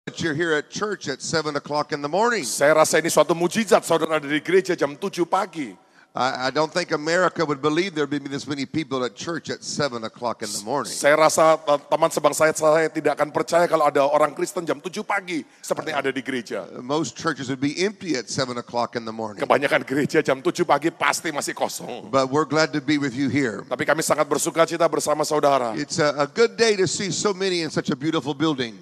that you're here at church at 7 o'clock in the morning. Saya rasa ini suatu mujizat saudara ada di gereja jam 7 pagi. I don't think America would believe there'd be this many people at church at 7 o'clock in the morning. Saya rasa teman sebangsa saya tidak akan percaya kalau ada orang Kristen jam 7 pagi seperti ada di gereja. Most churches would be empty at 7 o'clock in the morning. Kebanyakan gereja jam 7 pagi pasti masih kosong. But we're glad to be with you here. Tapi kami sangat bersuka cita bersama saudara. It's a good day to see so many in such a beautiful building.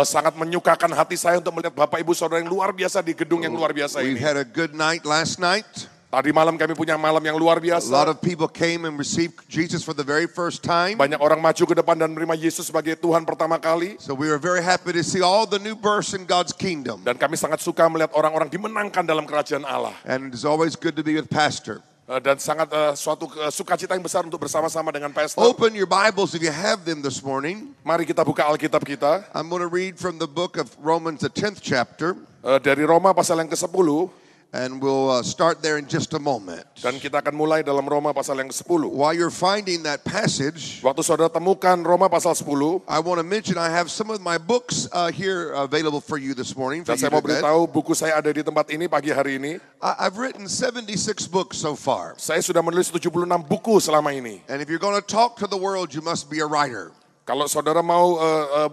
Sangat menyukakan hati saya untuk melihat Bapak Ibu Saudara yang luar biasa di gedung yang luar biasa We've ini. had a good night last night. Tadi malam kami punya malam yang luar A lot biasa. of people came and received Jesus for the very first time. Banyak orang maju ke depan dan menerima Yesus sebagai Tuhan pertama kali. So we are very happy to see all the new births in God's kingdom. Dan kami sangat suka melihat orang-orang dimenangkan dalam kerajaan Allah. And it's always good to be with Pastor. Dan sangat suatu sukacita yang besar untuk bersama-sama dengan pastor. Open your Bibles if you have them this morning. Mari kita buka Alkitab kita. I'm going to read from the book of Romans, the 10th chapter. Dari Roma pasal yang ke-10. And we'll start there in just a moment. Dan kita akan mulai dalam Roma pasal yang ke-10. While you're finding that passage, Waktu saudara temukan Roma pasal 10. I want to mention I have some of my books here available for you this morning. Dan saya mau beritahu buku saya ada di tempat ini pagi hari ini. I've written 76 books so far. Saya sudah menulis 76 buku selama ini. And if you're going to talk to the world, you must be a writer. Kalau saudara mau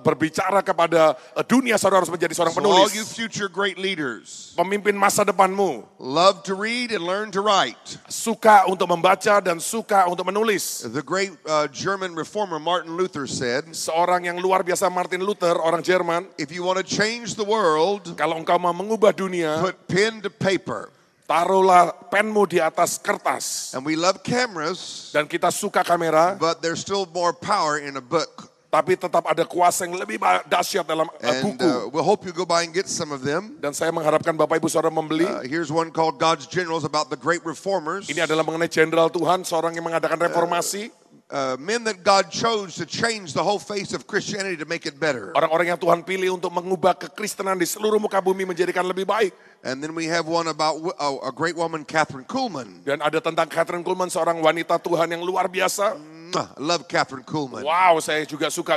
berbicara kepada dunia, saudara harus menjadi seorang So all you penulis. future great leaders, Pemimpin masa depanmu. love to read and learn to write. Suka untuk membaca dan suka untuk menulis. The great German reformer Martin Luther said, Seorang yang luar biasa Martin Luther, orang Jerman. if you want to change the world, Kalau engkau mau mengubah dunia, put pen to paper. taruhlah penmu di atas kertas. And we love cameras, Dan kita suka kamera, but there's still more power in a book. tapi tetap ada kuasa yang lebih dahsyat dalam And buku. we'll hope you go by and get some of them. Dan saya mengharapkan Bapak Ibu Saudara membeli. Here's one called God's Generals about the great reformers. Ini adalah mengenai jenderal Tuhan, seorang yang mengadakan reformasi. Men that God chose to change the whole face of Christianity to make it better. Orang-orang yang Tuhan pilih untuk mengubah kekristenan di seluruh muka bumi menjadikan lebih baik. And then we have one about a great woman, Catherine Kuhlman. Dan ada tentang Catherine Kuhlman, seorang wanita Tuhan yang luar biasa. I love Catherine Kuhlman. Wow, saya juga suka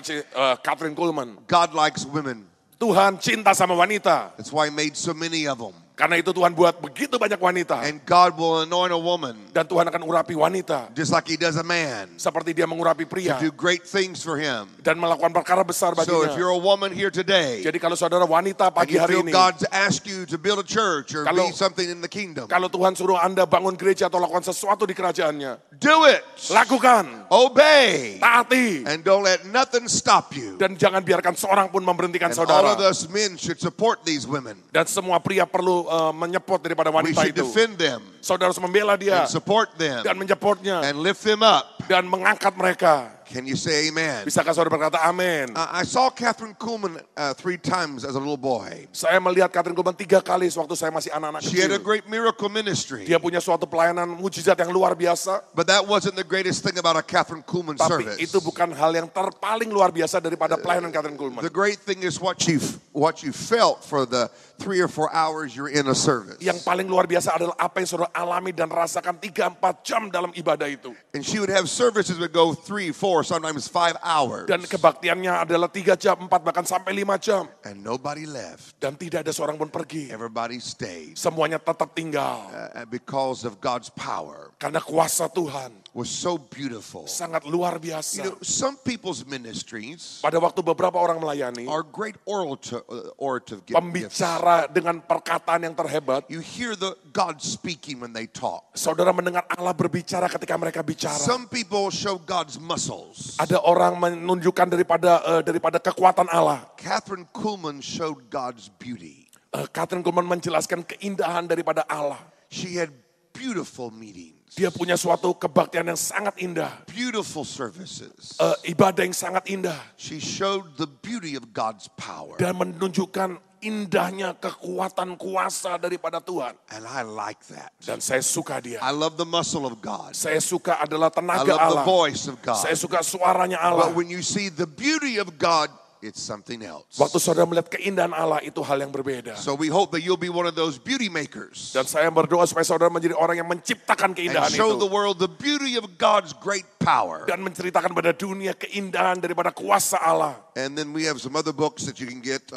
Catherine Kuhlman. God likes women. Tuhan cinta sama wanita. That's why he made so many of them. Karena itu Tuhan buat begitu banyak wanita. And God will anoint a woman Dan Tuhan akan urapi wanita. just like he does a man Seperti dia mengurapi pria. to do great things for him. Dan melakukan perkara besar So if baginya. you're a woman here today Jadi kalau saudara wanita and pagi you hari feel ini. God's asked you to build a church or Kalau- be something in the kingdom, Kalau Tuhan suruh Anda bangun gereja atau lakukan sesuatu di kerajaannya. do it. Lakukan. Obey. Taati. And don't let nothing stop you. Dan jangan biarkan seorang pun memberhentikan And all saudara. of us men should support these women. Dan semua pria perlu menyepot daripada We wanita should itu. defend them Saudara harus membela dia and support them dan menyepotnya and lift them up. dan mengangkat mereka. Can you say amen? Bisakah saudara berkata amin? I saw Catherine Kuhlman 3 times as a little boy. Saya melihat Catherine Kuhlman 3 kali sewaktu saya masih anak-anak She had a kecil. great miracle ministry. Dia punya suatu pelayanan mujizat yang luar biasa. But that wasn't the greatest thing about a Catherine Kuhlman Tapi service. itu bukan hal yang paling luar biasa daripada pelayanan Catherine Kuhlman. The great thing is what you felt for the 3 or 4 hours you're in a service. Yang paling luar biasa adalah apa yang saudara alami dan rasakan 3-4 jam dalam ibadah itu. And she would have services that would go 3, 4, sometimes 5 hours. Dan kebaktiannya adalah 3 jam, 4 bahkan sampai 5 jam. And nobody left. Dan tidak ada seorang pun pergi. Everybody stayed. Semuanya tetap tinggal. Because of God's power Karena kuasa Tuhan was so beautiful. sangat luar You biasa. know, some people's ministries Pada waktu beberapa orang melayani, are great orative gifts. pembicara dengan perkataan yang terhebat. You hear the God speaking when they talk. Saudara mendengar Allah berbicara ketika mereka bicara. Some people show God's muscles. Ada orang menunjukkan daripada kekuatan Allah. Catherine Kuhlman showed God's beauty. Catherine Kuhlman menjelaskan keindahan daripada Allah. She had beautiful meetings, Dia punya suatu kebaktian yang sangat indah. beautiful services. Ibadah yang sangat indah. She showed the beauty of God's power. Dan menunjukkan indahnya kekuatan kuasa daripada Tuhan. And I like that. Dan saya suka dia. I love the muscle of God. Saya suka adalah I tenaga love the Allah. voice of God. Saya suka suaranya Allah. But when you see the beauty of God, it's something else. Waktu saudara melihat keindahan Allah itu hal yang berbeda. So we hope that you'll be one of those beauty makers Dan saya berdoa supaya saudara menjadi orang yang menciptakan and keindahan show the itu. world the beauty of God's great power. Dan menceritakan pada dunia keindahan daripada kuasa Allah. And then we have some other books that you can get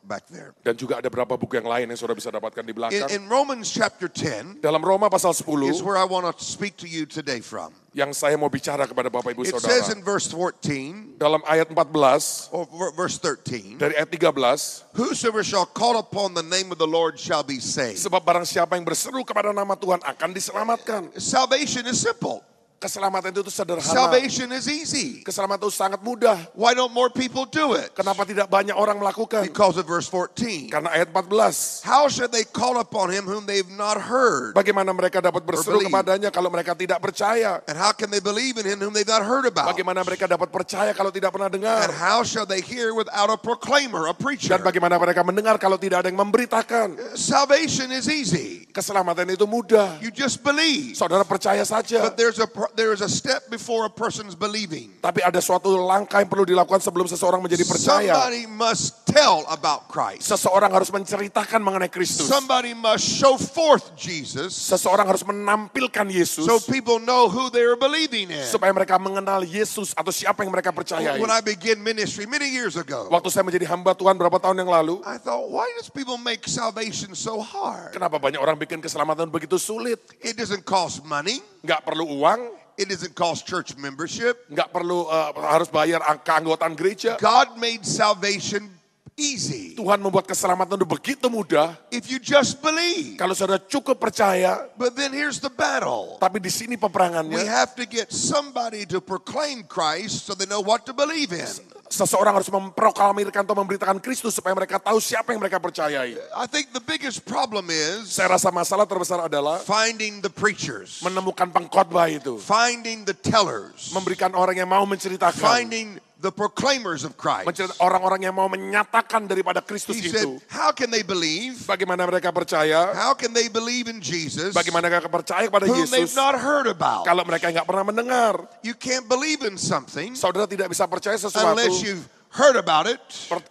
back there. Dan juga ada beberapa buku yang lain yang saudara bisa dapatkan di belakang. In Romans chapter 10 Dalam Roma pasal 10 is where I want to speak to you today from. yang saya mau bicara kepada Bapak Ibu It Saudara. says in verse 14, Dalam ayat 14, or verse 13, dari ayat 13, whosoever shall call upon the name of the Lord shall be saved. sebab barang siapa yang berseru kepada nama Tuhan akan diselamatkan. Salvation is simple. Keselamatan itu sederhana. Salvation is easy. Keselamatan itu sangat mudah. Why don't more people do it? Kenapa tidak banyak orang melakukan? Because of verse 14. Karena ayat 14. How should they call upon him whom they've not heard? Bagaimana mereka dapat berseru believe. kepadanya kalau mereka tidak percaya? And how can they believe in him whom they've not heard about? Bagaimana mereka dapat percaya kalau tidak pernah dengar? And how shall they hear without a proclaimer, a preacher? Dan bagaimana mereka mendengar kalau tidak ada yang memberitakan? Salvation is easy. Keselamatan itu mudah. You just believe. Saudara percaya saja. But there is a step before a person's believing. Tapi ada suatu langkah yang perlu dilakukan sebelum seseorang menjadi percaya. Somebody must tell about Christ. Seseorang harus menceritakan mengenai Kristus. Somebody must show forth Jesus Seseorang harus menampilkan Yesus. so people know who they're believing in. Supaya mereka mengenal Yesus atau siapa yang mereka percayai. When I began ministry many years ago, Waktu saya menjadi hamba Tuhan berapa tahun yang lalu, I thought, why does people make salvation so hard? kenapa banyak orang bikin keselamatan begitu sulit? It doesn't cost money. Nggak perlu uang, It doesn't cost church membership. nggak perlu harus bayar keanggotaan gereja. God made salvation easy. Tuhan membuat keselamatan itu begitu mudah. If you just believe. Kalau saudara cukup percaya, But then here's the battle. tapi di sini We peperangannya, have to get somebody to proclaim Christ so they know what to believe in. seseorang harus memproklamirkan atau memberitakan Kristus supaya mereka tahu siapa yang mereka percayai. I think the biggest problem is Saya rasa masalah terbesar adalah finding the preachers, menemukan pengkhotbah itu, finding the tellers, memberikan orang yang mau menceritakan, finding the proclaimers of Christ. orang-orang yang mau menyatakan daripada Kristus He said, itu. how can they believe? Bagaimana mereka percaya? How can they believe in Jesus Bagaimana mereka percaya kepada whom they've Yesus not heard about? kalau mereka nggak pernah mendengar? You can't believe in something Saudara tidak bisa percaya sesuatu unless you've heard about it,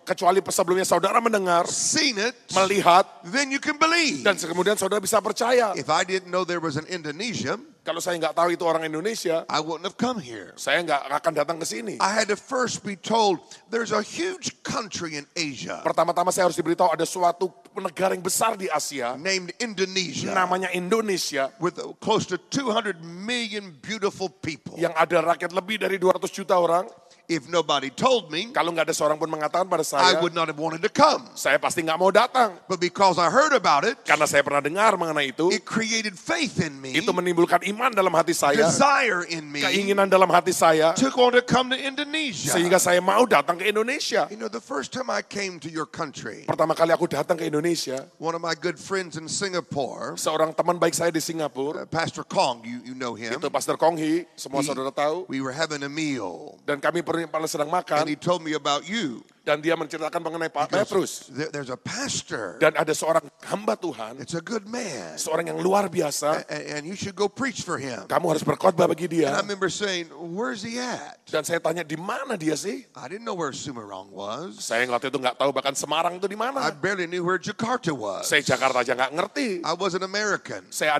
kecuali sebelumnya saudara mendengar, seen it, melihat, then you can believe. dan kemudian saudara bisa percaya. If I didn't know there was an Indonesia, Kalau saya nggak tahu itu orang Indonesia, I wouldn't have come here. saya nggak akan datang ke sini. I had to first be told there's a huge country in Asia Pertama-tama saya harus diberitahu ada suatu negara yang besar di Asia, named Indonesia namanya Indonesia, with close to 200 million beautiful people. yang ada rakyat lebih dari 200 juta orang. If nobody told me, Kalau nggak ada seorang pun mengatakan pada I saya, would not have wanted to come. saya pasti nggak mau datang. But because I heard about it, Karena saya pernah dengar mengenai itu, it created faith in me, itu menimbulkan iman dalam hati saya, desire in me, keinginan dalam hati saya, to want to come to Indonesia. sehingga saya mau datang ke Indonesia. You know, the first time I came to your country, Pertama kali aku datang ke Indonesia, one of my good friends in Singapore, seorang teman baik saya di Singapura, Pastor Kong, you know him. itu Pastor Kong Hee, semua saudara tahu, We were having a meal, dan kami sedang makan, and he told me about you. dan dia menceritakan mengenai Pak Petrus. There's a pastor. Dan ada seorang hamba Tuhan, It's a good man, seorang yang luar biasa, and you should go preach for him. kamu harus berkhotbah bagi And I dia. remember saying, where's he at? Dan saya tanya, di mana dia sih? I didn't know where Sumerang was. Saya waktu itu nggak tahu bahkan Semarang itu di I mana. barely knew where Jakarta was. Saya Jakarta aja nggak ngerti. I was an American. Saya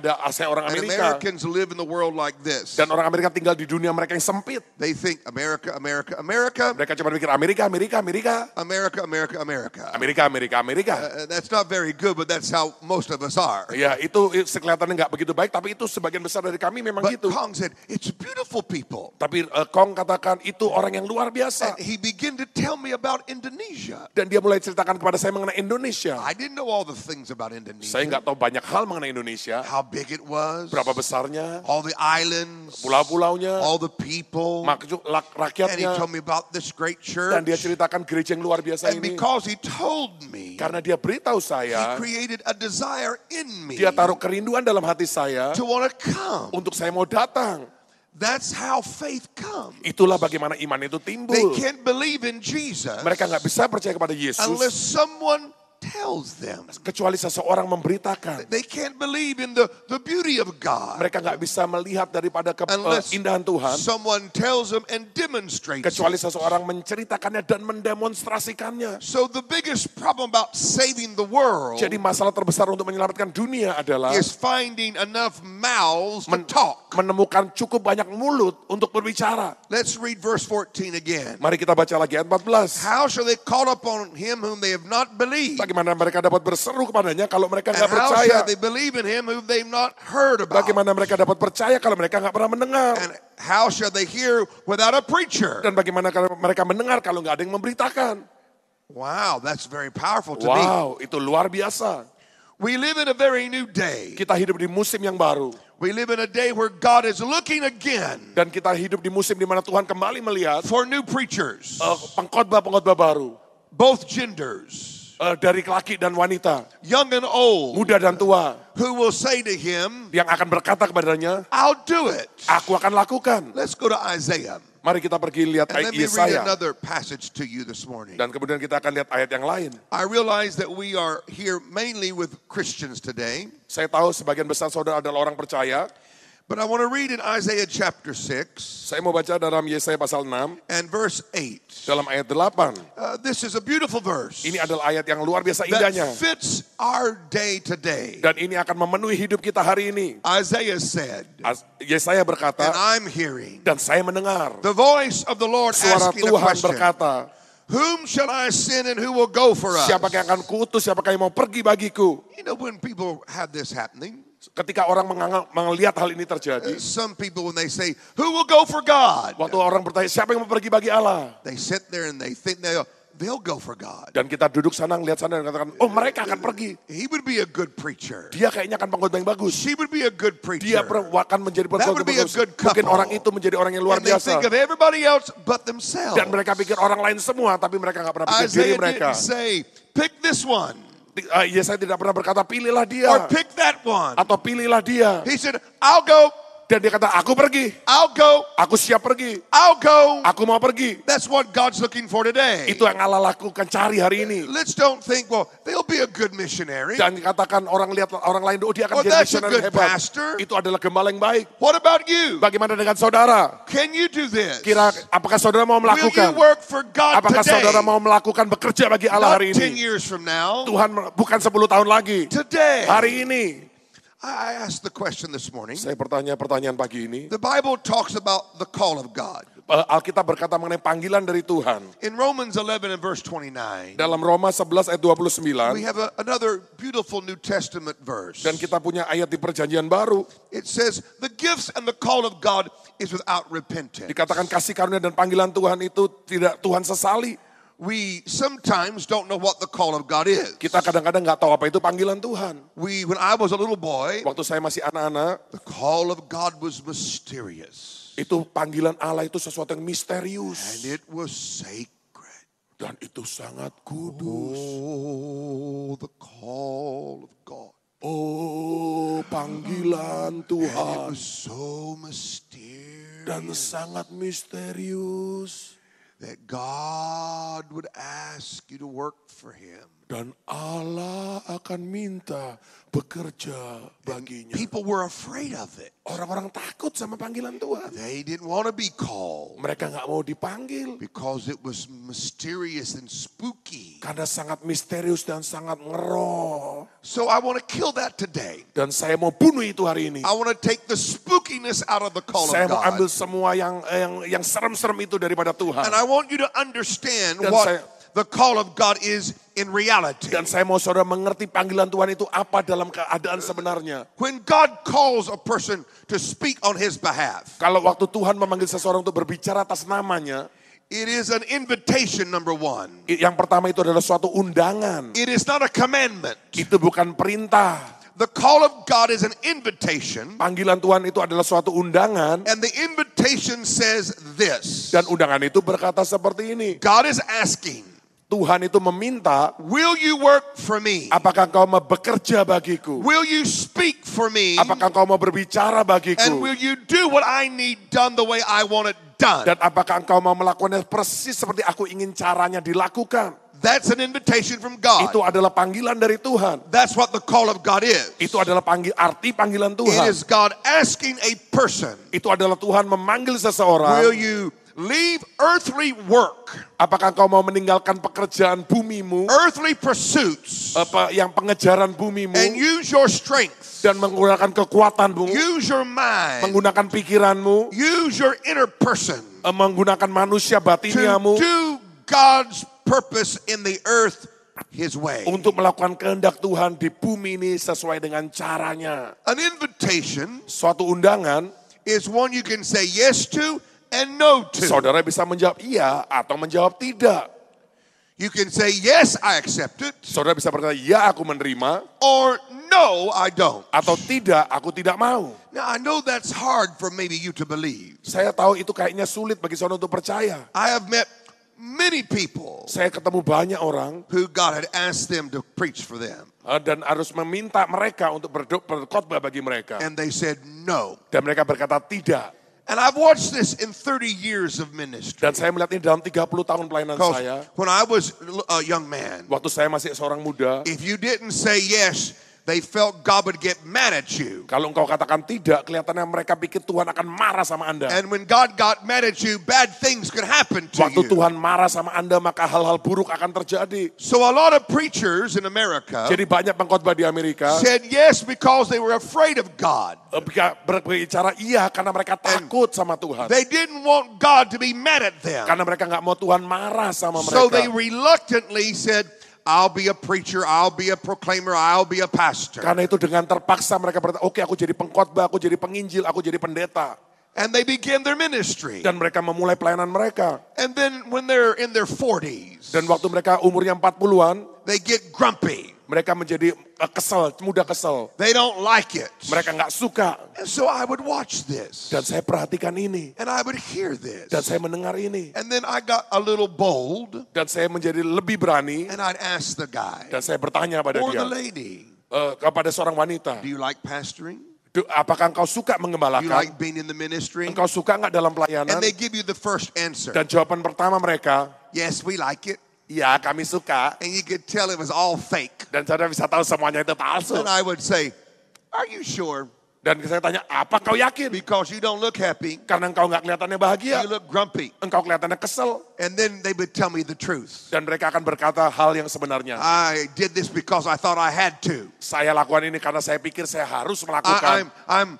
orang And Amerika. Americans live in the world like this. Dan orang Amerika tinggal di dunia mereka yang sempit. They think America, America, America, Mereka cuma mikir Amerika, Amerika, Amerika. America, America, America. Amerika, Amerika, Amerika. That's not very good, but that's how most of us are. Ya itu kelihatannya nggak begitu baik, tapi itu sebagian besar dari kami memang But gitu. Kong said, it's beautiful people. Tapi Kong katakan itu orang yang luar biasa. And he began to tell me about Indonesia. Dan dia mulai ceritakan kepada saya mengenai Indonesia. I didn't know all the things about Saya Indonesia. nggak tahu banyak hal mengenai Indonesia. How big it was, Berapa besarnya, all the islands, pulau-pulaunya, all the people. And he rakyatnya. told me about this great Dan dia church. ceritakan gereja yang luar biasa And ini. because he told me, Karena dia beritahu he saya, created a desire in me dia taruh kerinduan dalam hati saya to want to come. untuk saya mau datang. That's how faith comes. Itulah bagaimana iman itu They timbul. can't believe in Jesus Mereka nggak bisa percaya kepada unless Yesus someone tells them. Kecuali seseorang memberitakan. They can't believe in the beauty of God Mereka nggak bisa melihat daripada unless keindahan Tuhan. someone tells them and demonstrates Kecuali it. seseorang menceritakannya dan mendemonstrasikannya. So the biggest problem about saving the world Jadi masalah terbesar untuk menyelamatkan dunia adalah is finding enough mouths to talk. menemukan cukup banyak mulut untuk berbicara. Let's read verse 14 again. Mari kita baca lagi ayat 14. How shall they call upon him whom they have not believed? Bagaimana mereka dapat berseru kepadanya kalau mereka And nggak how percaya? shall they believe in him whom they've not heard about? Bagaimana mereka dapat percaya kalau mereka nggak pernah mendengar? And how shall they hear without a preacher? Dan bagaimana kalau mereka mendengar kalau nggak ada yang memberitakan? Wow, that's very powerful to me. Wow, itu luar biasa. We live in a very new day. Kita hidup di musim yang baru. We live in a day where God is looking again Dan kita hidup di musim di mana Tuhan kembali melihat for new preachers, pengkhotbah-pengkhotbah baru. both genders, Dari laki dan wanita, young and old, muda dan tua, who will say to him, yang akan berkata kepadanya, I'll do it. aku akan lakukan. Let's go to Isaiah. Mari kita pergi lihat And ayat let me read Yesaya. another passage to you this morning. Dan kemudian kita akan lihat ayat yang lain. I realize that we are here mainly with Christians today, Saya tahu sebagian besar saudara adalah orang percaya. but I want to read in Isaiah chapter 6 Saya mau baca dalam Yesaya pasal 6, and verse 8. dalam ayat 8. This is a beautiful verse Ini adalah ayat yang luar biasa that indahnya. fits our day today. Dan ini akan memenuhi hidup kita hari ini. Isaiah said, Yesaya and berkata, I'm hearing dan saya mendengar the voice of the Lord suara asking a Tuhan question. berkata, Whom shall I send and who will go for us? siapa yang akan kuutus, siapa yang mau pergi bagiku? You know, when people have this happening, Ketika orang melihat hal ini terjadi, some people when they say, who will go for God? waktu orang bertanya, siapa yang mau pergi bagi Allah? They sit there and they think they'll go for God. Dan kita duduk sana, ngeliat sana dan katakan, oh mereka akan pergi. He would be a good preacher. Dia kayaknya akan pengkhotbah yang bagus. She would be a good Dia preacher. akan menjadi That pengkhotbah would be yang a bagus. good Mungkin couple. orang itu menjadi orang yang luar And they think biasa. of everybody else but themselves. Dan mereka pikir orang lain semua, tapi mereka nggak pernah pikir diri Isaiah mereka. didn't say, pick this one Yesaya tidak pernah berkata, pilihlah dia. or pick that one. Atau pilihlah dia. He said, I'll go, Dan dia kata, aku pergi. I'll go, Aku siap pergi. I'll go. Aku mau pergi. That's what God's looking for today. Itu yang Allah lakukan, cari hari ini. Let's don't think, well, they'll be a good missionary. Dan katakan orang lihat orang lain, oh dia akan Oh, jadi that's a misioner good hebat. pastor. Itu adalah gembala yang baik. What about you? Bagaimana dengan saudara? Can you do this? Apakah saudara mau Will you melakukan? work for God Apakah today? saudara mau melakukan bekerja bagi Allah Not hari 10 ini? years from now. Tuhan bukan 10 tahun lagi. Today. Hari ini. I asked the question this morning. Saya bertanya pertanyaan pagi ini. The Bible talks about the call of God. Alkitab berkata mengenai panggilan dari Tuhan. In Romans 11 and verse 29, Dalam Roma 11 ayat 29. we have another beautiful New Testament verse. Dan kita punya ayat di perjanjian baru. It says, the gifts and the call of God is without repentance. Dikatakan kasih karunia dan panggilan Tuhan itu tidak Tuhan sesali. We sometimes don't know what the call of God is. Kita kadang-kadang nggak tahu apa itu panggilan Tuhan. When I was a little boy, Waktu saya masih anak-anak, the call of God was mysterious. itu panggilan Allah itu sesuatu yang misterius. And it was sacred. Dan itu sangat kudus. Oh, the call of God. Oh, panggilan And it Tuhan. was so mysterious Dan sangat misterius. that God would ask you to work for Him. Dan Allah akan minta bekerja baginya. People were afraid of it. Orang-orang takut sama panggilan Tuhan. They didn't want to be called Mereka nggak mau dipanggil. because it was mysterious and spooky. Karena sangat misterius dan sangat ngeroh. So I want to kill that today. Dan saya mau bunuh itu hari ini. I want to take the spookiness out of the call Saya of mau ambil God. semua yang serem-serem itu daripada And Tuhan. I want you to understand Dan what saya- the call of God is in reality. Dan saya mau saudara mengerti panggilan Tuhan itu apa dalam keadaan sebenarnya. When God calls a person to speak on His behalf, Kalau waktu Tuhan memanggil seseorang untuk berbicara atas namanya, it is an invitation, number one. yang pertama itu adalah suatu undangan. It is not a commandment. Itu bukan perintah. The call of God is an invitation, Panggilan Tuhan itu adalah suatu undangan. and the invitation says this. Dan undangan itu berkata seperti ini. God is asking, Tuhan itu meminta, will you work for me? apakah kau mau bekerja bagiku? Will you speak for me? Apakah kau mau berbicara And bagiku? will you do what I need done the way I want it done? Dan apakah engkau mau melakukannya persis seperti aku ingin caranya dilakukan? That's an invitation from God. Itu adalah panggilan dari Tuhan. That's what the call of God is. Itu adalah arti panggilan It Tuhan. is God asking a person, Itu adalah Tuhan memanggil seseorang. will you leave earthly work, Apakah kau mau meninggalkan pekerjaan bumimu, earthly pursuits, yang pengejaran bumimu, and use your strength, dan menggunakan kekuatanmu, use your mind, menggunakan pikiranmu, use your inner person menggunakan manusia to batiniamu do God's purpose in the earth His way. untuk melakukan kehendak Tuhan di bumi ini sesuai dengan caranya. An invitation Suatu undangan, is one you can say yes to and no to. saudara bisa menjawab iya atau menjawab tidak. You can say yes, I accept it, Saudara bisa berkata, ya aku menerima, or no, I don't. atau tidak, aku tidak mau. Now I know that's hard for maybe you to believe. Saya tahu itu kayaknya sulit bagi saudara untuk percaya. I have met many people Saya ketemu banyak orang who God had asked them to preach for them, dan harus meminta mereka untuk berkhotbah bagi mereka. and they said no. Dan mereka berkata tidak. And I've watched this in 30 years of ministry. Dan saya melihat ini dalam 30 tahun pelayanan saya. Because when I was a young man, Waktu saya masih seorang muda, if you didn't say yes, they felt God would get mad at you. kalau engkau katakan tidak, kelihatannya mereka pikir Tuhan akan marah sama Anda. And when God got mad at you, bad things could happen to Waktu you. Tuhan marah sama Anda, maka hal-hal buruk akan terjadi. So a lot of preachers in America Jadi banyak pengkhotbah di Amerika said yes because they were afraid of God. berbicara iya karena mereka takut sama Tuhan. They didn't want God to be mad at them. Karena mereka nggak mau Tuhan marah sama So they mereka. reluctantly said, I'll be a preacher, I'll be a proclaimer, I'll be a pastor. Karena itu dengan terpaksa mereka berkata, oke aku jadi pengkhotbah, aku jadi penginjil, aku jadi pendeta. And they began their ministry. Dan mereka memulai pelayanan mereka. And then when they're in their 40s, Dan waktu mereka umurnya 40-an, they get grumpy. mereka menjadi kesel, mudah kesel. They don't like it. Mereka nggak suka. And so I would watch this. Dan saya perhatikan ini. And I would hear this. Dan saya mendengar ini. And then I got a little bold. Dan saya menjadi lebih berani. And I'd ask the guy Dan saya bertanya pada or dia, the lady, kepada seorang wanita, do you like pastoring? apakah engkau suka Do you mengembalakan? like being in the ministry? Engkau suka nggak dalam pelayanan? And they give you the first answer. Dan jawaban pertama mereka, Yes, we like it. ya kami suka. And you could tell it was all fake. Dan saudara bisa tahu semuanya itu palsu. And I would say, are you sure? Dan saya tanya, apa kau yakin? Because you don't look happy. Karena engkau nggak kelihatannya bahagia. You look grumpy. Engkau kelihatannya kesel. And then they would tell me the truth. Dan mereka akan berkata hal yang sebenarnya. I did this because I thought I had to. Saya lakukan ini karena saya pikir saya harus melakukan. I'm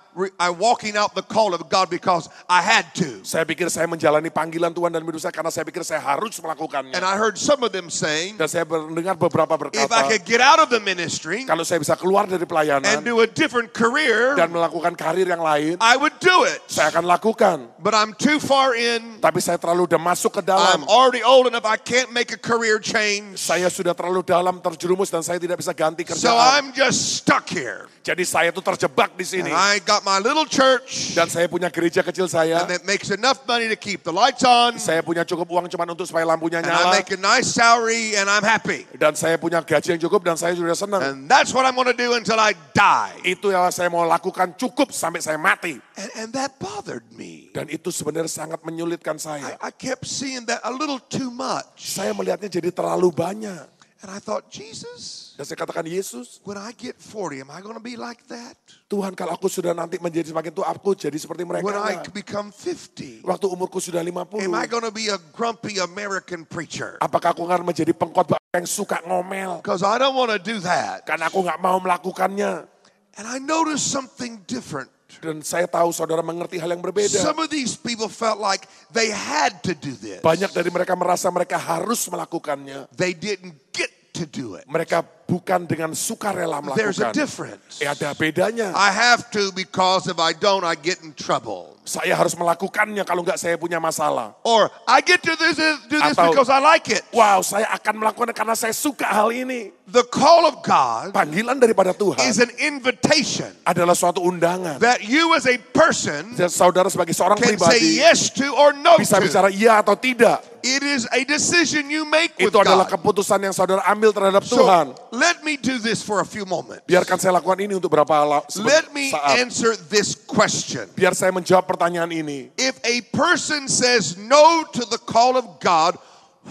walking out the call of God because I had to. Saya pikir saya menjalani panggilan Tuhan dan hidup saya karena saya pikir saya harus melakukannya. And I heard some of them saying, Dan saya mendengar beberapa if I berkata, could get out of the ministry kalau saya bisa keluar dari and pelayanan do a different career, dan melakukan karir yang lain, I would do it. saya akan lakukan. But I'm too far in. Tapi saya terlalu udah masuk ke I'm dalam. already old enough. I can't make a career change. Saya sudah terlalu dalam terjerumus dan saya tidak bisa ganti So kerjaan. I'm just stuck here. Jadi saya tuh terjebak di And sini. I got my little church. Dan saya punya gereja kecil saya. And it makes enough money to keep the lights on. Saya punya cukup uang cuma untuk supaya lampunya And I nyala. make a nice salary and I'm happy. Dan saya punya gaji yang cukup dan saya sudah senang. And that's what I'm going to do until I die. Itu yang saya mau lakukan cukup sampai saya mati. And that bothered me. Dan itu sebenarnya sangat menyulitkan saya. I kept seeing that a little too much. Saya melihatnya jadi terlalu banyak. And I thought, Jesus, Dan saya katakan, Yesus, when I get 40, am I going to be like that? Tuhan kalau aku sudah nanti menjadi semakin tua, aku jadi seperti mereka. When I enggak? become 50, Waktu umurku sudah 50, am I going to be a grumpy American preacher? apakah aku akan menjadi pengkhotbah yang suka ngomel? Because I don't want to do that. Karena aku nggak mau melakukannya. And I noticed something different. Dan saya tahu saudara mengerti hal yang berbeda. Some of these people felt like they had to do this. Banyak dari mereka merasa mereka harus melakukannya. They didn't get to do it. Mereka bukan dengan sukarela There's a melakukan. difference. Ada bedanya. I have to because if I don't, I get in trouble. Saya harus melakukannya kalau nggak saya punya masalah. Or I get to do this Atau- because I like it. Wow, saya akan melakukannya karena saya suka hal ini. The call of God Panggilan daripada Tuhan is an invitation adalah suatu undangan. that you as a person Dan saudara sebagai seorang can say pribadi yes to or no bisa to. bicara iya atau tidak. It is a decision you make with Itu adalah God. keputusan yang saudara ambil terhadap So Tuhan. let me do this for a few moments. Biarkan saya lakukan ini untuk beberapa Let me saat. answer this question. Biar saya menjawab pertanyaan ini. If a person says no to the call of God,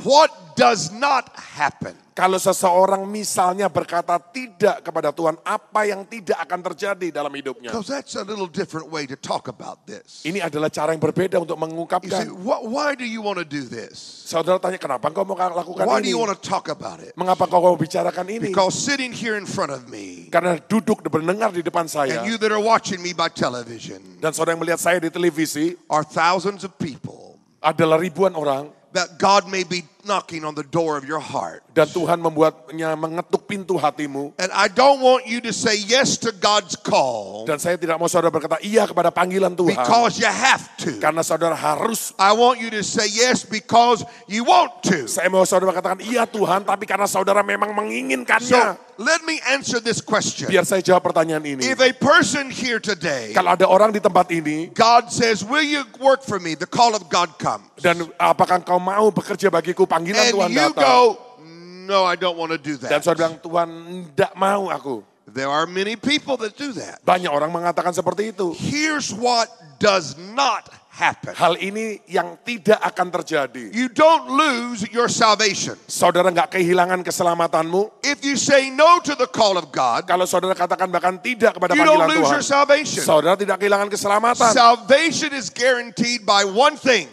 what does not happen. Kalau seseorang misalnya berkata tidak kepada Tuhan, apa yang tidak akan terjadi dalam hidupnya? Because that's a little different way to talk about this. Ini adalah cara yang berbeda untuk You see, mengungkapkan. why do you want to do this? Saudara tanya, kenapa engkau mau lakukan Why do ini? you want to talk about it? Mengapa engkau mau bicarakan ini? Because sitting here in front of me, Karena duduk mendengar di depan saya, and you that are watching me by television, dan saudara yang melihat saya di televisi, are thousands of people adalah ribuan orang, that God may be knocking on the door of your heart. dan Tuhan membuatnya mengetuk pintu hatimu. And I don't want you to say yes to God's call Dan saya tidak mau saudara berkata iya kepada panggilan Tuhan, because you have to. karena saudara harus. I want you to say yes because you want to. Saya mau saudara katakan iya Tuhan, tapi karena saudara memang So menginginkannya. let me answer this question. Biar saya jawab pertanyaan ini. If a person here today, Kalau ada orang di tempat ini, God says, will you work for me? The call of God comes. dan apakah engkau mau bekerja bagiku, panggilan Tuhan And you datang. go, no, I don't want to do Dan that. saudara bilang, Tuhan tidak mau aku. There are many people that do that. Banyak orang mengatakan seperti itu. Here's what does not happen. Hal ini yang tidak akan terjadi. You don't lose your salvation. Saudara nggak kehilangan keselamatanmu. If you say no to the call of God, Kalau saudara katakan bahkan tidak kepada you don't panggilan lose Tuhan, your salvation. saudara tidak kehilangan keselamatan. Salvation is guaranteed by one thing: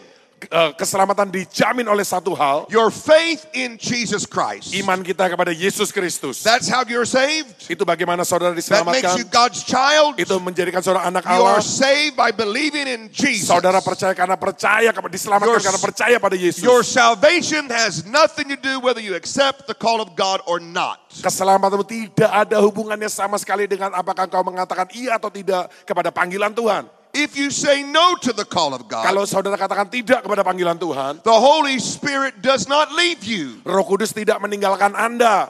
Keselamatan dijamin oleh satu hal, your faith in Jesus Christ. iman kita kepada Yesus Kristus. That's how you're saved. Itu bagaimana saudara That makes diselamatkan. you God's child. Itu menjadikan saudara anak You Allah. are saved by believing in Jesus. Saudara percaya karena percaya, diselamatkan Your- karena percaya pada Yesus. Your salvation has nothing to do whether you accept the call of God or not. Keselamatanmu tidak ada hubungannya sama sekali dengan apakah kau mengatakan iya atau tidak kepada panggilan Tuhan. If you say no to the call of God, Kalau saudara katakan tidak kepada panggilan Tuhan, the Holy Spirit does not leave you. Roh Kudus tidak meninggalkan Anda.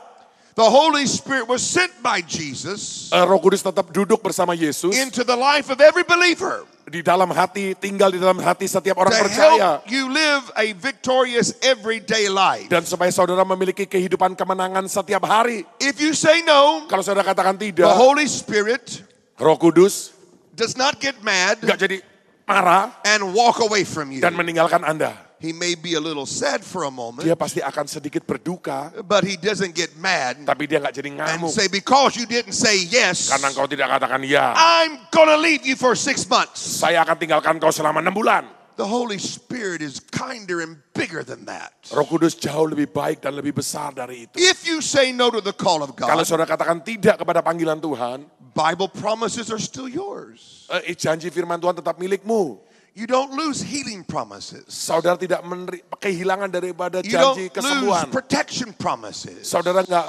The Holy Spirit was sent by Jesus Roh Kudus tetap duduk bersama Yesus into the life of every believer di dalam hati, tinggal di dalam hati setiap orang to percaya. help you live a victorious everyday life. Dan supaya saudara memiliki kehidupan kemenangan setiap hari. If you say no, Kalau saudara katakan the tidak, Holy Spirit Roh Kudus does not get mad nggak jadi marah and walk away from you. dan meninggalkan Anda. He may be a little sad for a moment, Dia pasti akan sedikit berduka, but he doesn't get mad tapi dia nggak jadi and ngamuk. say, because you didn't say yes, Karena engkau tidak katakan ya, I'm going to leave you for 6 months. saya akan tinggalkan kau selama 6 bulan. The Holy Spirit is kinder and bigger than that. Roh Kudus jauh lebih baik dan lebih besar dari itu. If you say no to the call of Kalau God, saudara katakan tidak kepada panggilan Tuhan, Bible promises are still yours. janji firman Tuhan tetap milikmu. You don't lose healing promises. Saudara tidak kehilangan daripada You don't janji lose kesembuhan. protection promises. Saudara nggak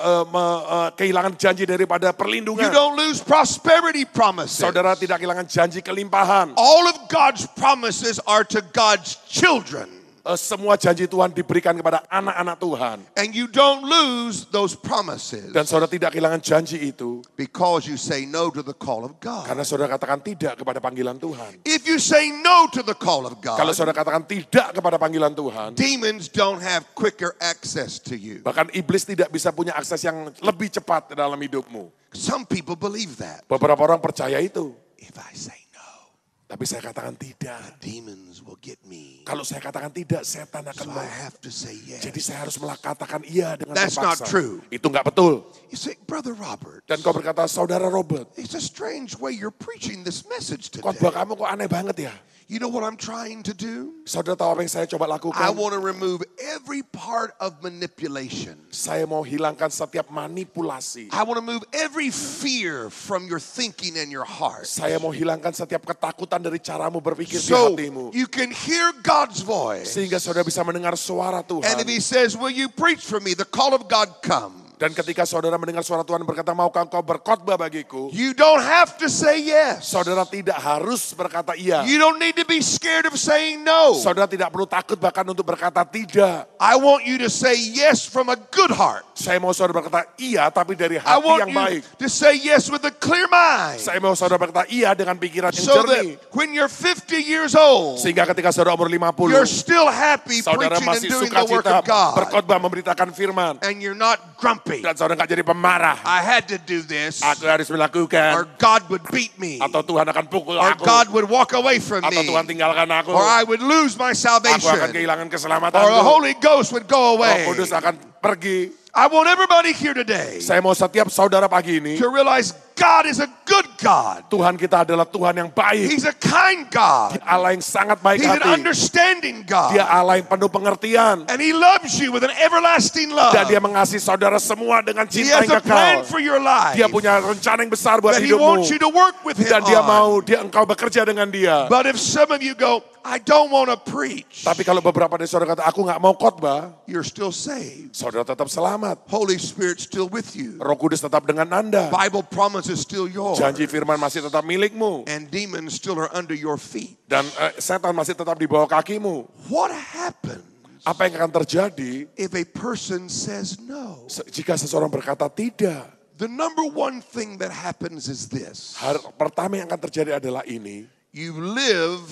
kehilangan janji daripada You perlindungan. don't lose prosperity promises. Saudara tidak kehilangan janji kelimpahan. All of God's promises are to God's children. Semua janji Tuhan diberikan kepada anak-anak Tuhan. And you don't lose those promises Dan saudara tidak kehilangan janji itu because you say no to the call of God. karena saudara katakan tidak kepada panggilan Tuhan. If you say no to the call of Kalau God, saudara katakan tidak kepada panggilan Tuhan, demons don't have quicker access to you. bahkan iblis tidak bisa punya akses yang lebih cepat dalam hidupmu. Some people believe that. Beberapa orang percaya itu. If I say no, Tapi saya katakan tidak. demons will get me. Kalau saya katakan tidak, setan akan So I have to say yes. Jadi saya harus katakan iya dengan That's not terpaksa. true. Itu nggak betul. You say, Brother Robert, Dan kau berkata, saudara Robert, it's a strange way you're preaching this message today. khotbah kamu kok aneh banget ya? You know what I'm trying to do? Saudara tahu apa yang saya coba I lakukan? want to remove every part of manipulation. Saya mau hilangkan setiap manipulasi. I want to move every fear from your thinking and your heart. Saya mau hilangkan setiap ketakutan dari caramu berpikir di So hatimu. you can hear God's voice. Sehingga saudara bisa mendengar suara And Tuhan. if he says, will you preach for me? The call of God come. Dan ketika saudara mendengar suara Tuhan berkata, maukah engkau berkhotbah bagiku? You don't have to say yes. Saudara tidak harus berkata iya. You don't need to be scared of saying no. Saudara tidak perlu takut bahkan untuk berkata tidak. I want you to say yes from a good heart. Saya mau saudara berkata iya tapi dari I hati want yang you baik. to say yes with a clear mind. Saya mau saudara berkata iya dengan pikiran yang So jernih. that when you're 50 years old, Sehingga ketika saudara umur 50, you're still happy saudara preaching and masih doing the work sukacita of God. berkhotbah memberitakan firman. And you're not grumpy grumpy. Dan saudara nggak jadi pemarah. I had to do this, Aku harus or melakukan. God would beat me, Atau Tuhan akan pukul or aku. God would walk away from Atau me, Tuhan tinggalkan aku. or I would lose my Aku akan salvation, kehilangan or the keselamatanku. Holy Ghost would go Roh away. Kudus akan pergi. I want everybody here today Saya mau setiap saudara pagi ini, to realize God is a good God. Tuhan kita adalah Tuhan yang baik. He's a kind God. Allah yang sangat baik He's an hati. understanding Dia God. Allah yang penuh pengertian. And He loves you with an everlasting love. Dan dia mengasihi saudara semua dengan He cinta has yang a plan kekal. for your life. Dia punya rencana yang besar buat That He hidupmu. wants you to work with Him Dan dia on. mau engkau bekerja dengan dia. But if some of you go, I don't want to preach, Tapi kalau beberapa dari saudara kata, aku nggak mau khotbah, you're still saved. saudara tetap selamat. Holy Spirit's still with you. Roh Kudus tetap dengan Anda. Bible promises still yours. Janji firman masih tetap milikmu. And demons still are under your feet. Dan setan masih tetap di bawah kakimu. What happens Apa yang akan terjadi if a person says no? jika seseorang berkata tidak? The number one thing that happens is this. Hal pertama yang akan terjadi adalah ini. You live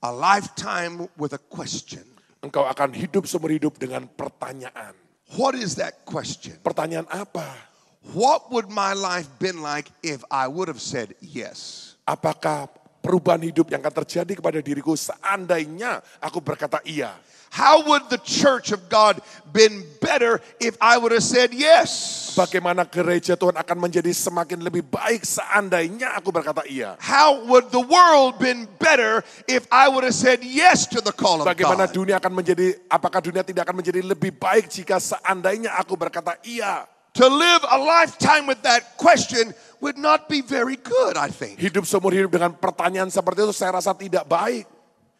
a lifetime with a question. Engkau akan hidup seumur hidup dengan pertanyaan. What is that question? Pertanyaan apa? What would my life been like if I would have said yes? Apakah perubahan hidup yang akan terjadi kepada diriku seandainya aku berkata iya? How would the church of God been better if I would have said yes? Bagaimana gereja Tuhan akan menjadi semakin lebih baik seandainya aku berkata iya? How would the world been better if I would have said yes to the call of Bagaimana God? dunia akan menjadi, apakah dunia tidak akan menjadi lebih baik jika seandainya aku berkata iya? To live a lifetime with that question would not be very good, I think. Hidup seumur hidup dengan pertanyaan seperti itu saya rasa tidak baik.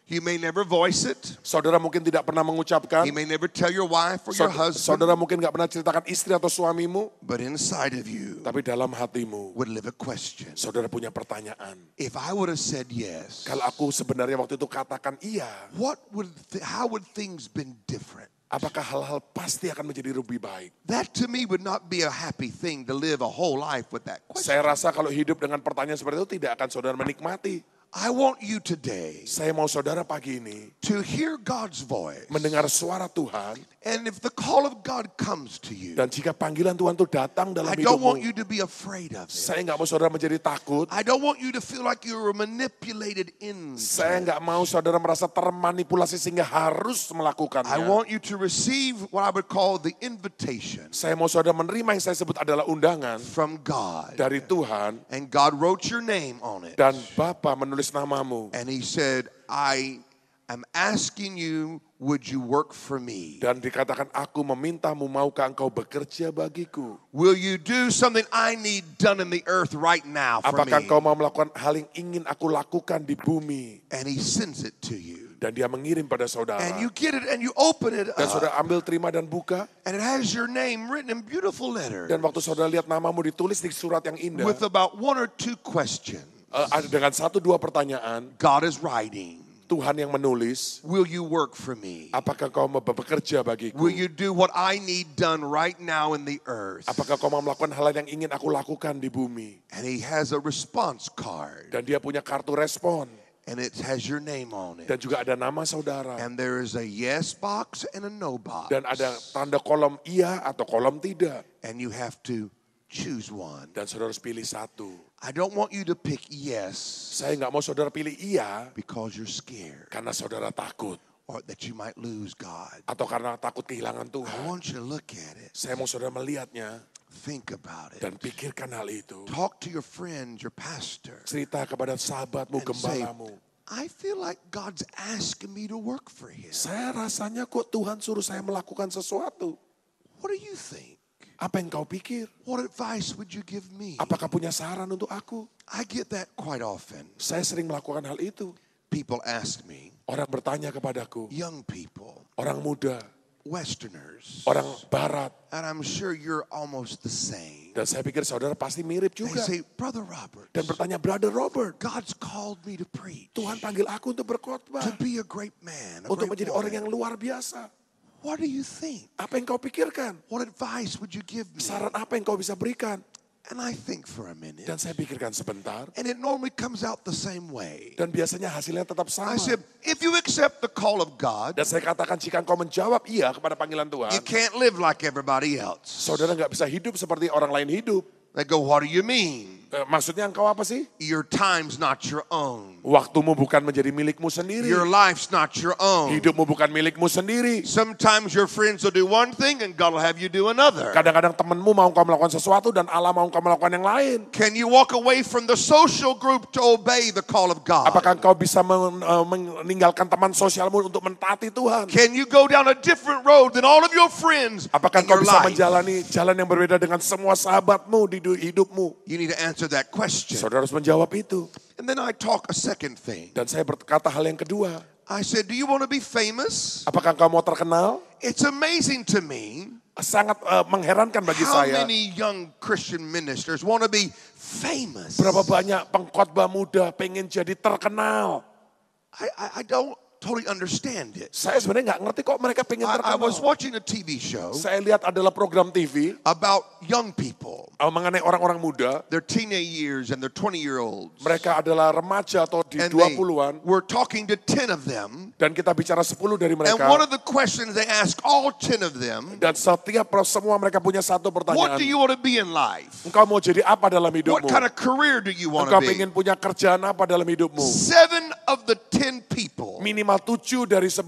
You may never voice it. Saudara mungkin tidak pernah mengucapkan. You may never tell your wife or your husband. Saudara mungkin nggak pernah ceritakan istri atau suamimu. But inside of you Tapi dalam hatimu, would live a question. saudara punya pertanyaan. If I would have said yes, Kalau aku sebenarnya waktu itu katakan iya, how would things been different? apakah hal-hal pasti akan menjadi lebih baik? That to me would not be a happy thing to live a whole life with that question. Saya rasa kalau hidup dengan pertanyaan seperti itu tidak akan saudara menikmati. I want you today Saya mau saudara pagi ini to hear God's voice. mendengar suara Tuhan. And if the call of God comes to you, Dan jika panggilan Tuhan itu datang dalam I don't want hidupmu, you to be afraid of it. saya nggak mau saudara menjadi takut. I don't want you to feel like you were manipulated in. Saya nggak mau saudara merasa termanipulasi sehingga harus I melakukannya. want you to receive what I would call the invitation Saya mau saudara menerima yang saya sebut adalah undangan from God. dari Tuhan. And God wrote your name on it. Dan Bapa menulis namamu. And He said, I am asking you, would you work for me? Dan dikatakan aku memintamu maukah engkau bekerja bagiku. Will you do something I need done in the earth right now for Apakah me? engkau mau melakukan hal yang ingin aku lakukan di bumi. And He sends it to you. Dan dia mengirim pada saudara. And you get it and you open it Dan up. saudara ambil, terima dan buka. And it has your name written in beautiful letters Dan waktu saudara lihat namamu ditulis di surat yang indah. with about one or two questions. Ada dengan 1-2 pertanyaan. God is writing, Tuhan yang menulis. will you work for me? Apakah kau mau bekerja bagiku? Will you do what I need done right now in the earth? Apakah kau mau melakukan hal yang ingin aku lakukan di bumi? And He has a response card. Dan dia punya kartu respon. And it has your name on it. Dan juga ada nama saudara. And there is a yes box and a no box. Dan ada tanda kolom iya atau kolom tidak. And you have to choose one. Dan saudara harus pilih satu. I don't want you to pick yes Saya nggak mau saudara pilih iya because you're scared karena saudara takut. or that you might lose God. Atau karena takut kehilangan I Tuhan. want you to look at it. Saya mau saudara melihatnya Think about it. dan pikirkan hal itu. Talk to your friend, your pastor. Cerita kepada sahabatmu, And say, gembalamu. I feel like God's asking me to work for Him. Saya rasanya kok Tuhan suruh saya melakukan sesuatu. What do you think? Apa yang kau pikir? What advice would you give me? Apakah punya saran untuk aku? I get that quite often. Saya sering melakukan hal itu. People ask me, Orang bertanya kepadaku, young people, orang muda, Westerners, orang barat. and I'm sure you're almost the same. Dan saya pikir saudara pasti mirip They juga. say, Brother Robert, Dan bertanya, Brother Robert, God's called me to preach, Tuhan panggil aku untuk berkhotbah. to be a great man, a Untuk great menjadi orang woman. yang luar biasa. What do you think? Apa yang kau pikirkan? What advice would you give me? Saran apa yang kau bisa berikan? And I think for a minute. Dan saya pikirkan sebentar. And it normally comes out the same way. Dan biasanya hasilnya tetap sama. I said, if you accept the call of God, Dan saya katakan jika engkau menjawab iya kepada panggilan Tuhan, you can't live like everybody else. saudara nggak bisa hidup seperti orang lain hidup. They go, what do you mean? Maksudnya engkau apa sih? Your time's not your own. Waktumu bukan menjadi milikmu sendiri. Your life's not your own. Hidupmu bukan milikmu sendiri. Sometimes your friends will do one thing and God will have you do another. Kadang-kadang temanmu mau engkau melakukan sesuatu dan Allah mau engkau melakukan yang lain. Can you walk away from the social group to obey the call of God? Apakah engkau bisa meninggalkan teman sosialmu untuk mentaati Tuhan? Can you go down a different road than all of your friends Apakah in engkau your bisa life? menjalani jalan yang berbeda dengan semua sahabatmu di hidupmu? You need to answer that question. Saudara harus menjawab itu. And then I talk a second thing. Dan saya berkata hal yang kedua. I said, do you want to be famous? Apakah engkau mau terkenal? It's amazing to me Sangat mengherankan bagi how saya. many young Christian ministers want to be famous. Berapa banyak pengkhotbah muda pengen jadi terkenal. I don't totally understand it. Saya sebenarnya nggak ngerti kok mereka pengen I was terkenal. watching a TV show Saya lihat adalah program TV about young people. mengenai orang-orang muda. Their teenage years and their 20-year-olds. Mereka adalah remaja atau di And 20-an. we're talking to 10 of them. Dan kita bicara 10 dari And mereka. one of the questions they ask all 10 of them, Dan semua mereka punya satu what pertanyaan. do you want to be in life? Engkau mau jadi apa dalam What hidupmu? kind of career do you want Engkau to be? pengen punya kerjaan apa dalam hidupmu? 7 of the 10 people Minimal 7 dari 10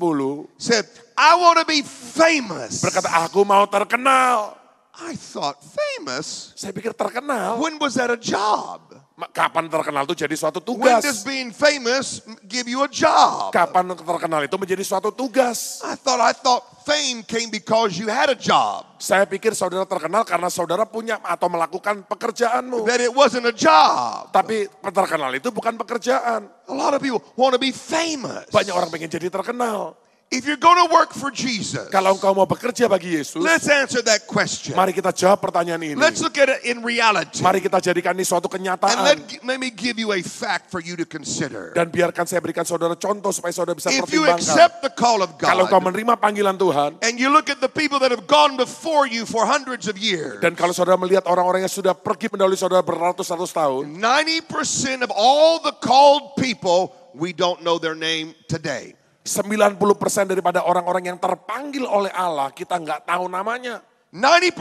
said, I want to be famous. berkata, aku mau terkenal. I thought, famous? Saya pikir terkenal. When was that a job? Kapan terkenal itu jadi suatu When does tugas? being famous give you a job? Kapan terkenal itu menjadi suatu tugas? I thought fame came because you had a job. Saya pikir saudara terkenal karena saudara punya atau melakukan pekerjaanmu. That it wasn't a job. Tapi terkenal itu bukan pekerjaan. A lot of people want to be famous. Banyak orang pengen jadi terkenal. If you're going to work for Jesus, Kalau engkau mau bekerja bagi Yesus, let's answer that question. mari kita jawab pertanyaan ini. Let's look at it in reality. Mari kita jadikan ini suatu And kenyataan. let me give you a fact for you to consider. Dan biarkan saya berikan saudara contoh supaya saudara bisa If you pertimbangkan. accept the call of Kalau engkau God, menerima panggilan Tuhan, and you look at the people that have gone before you for hundreds of years, dan kalau saudara melihat orang-orang yang sudah pergi mendahului saudara beratus-ratus tahun, 90% of all the called people, we don't know their name today. 90% daripada orang-orang yang terpanggil oleh Allah, kita nggak tahu namanya. 90%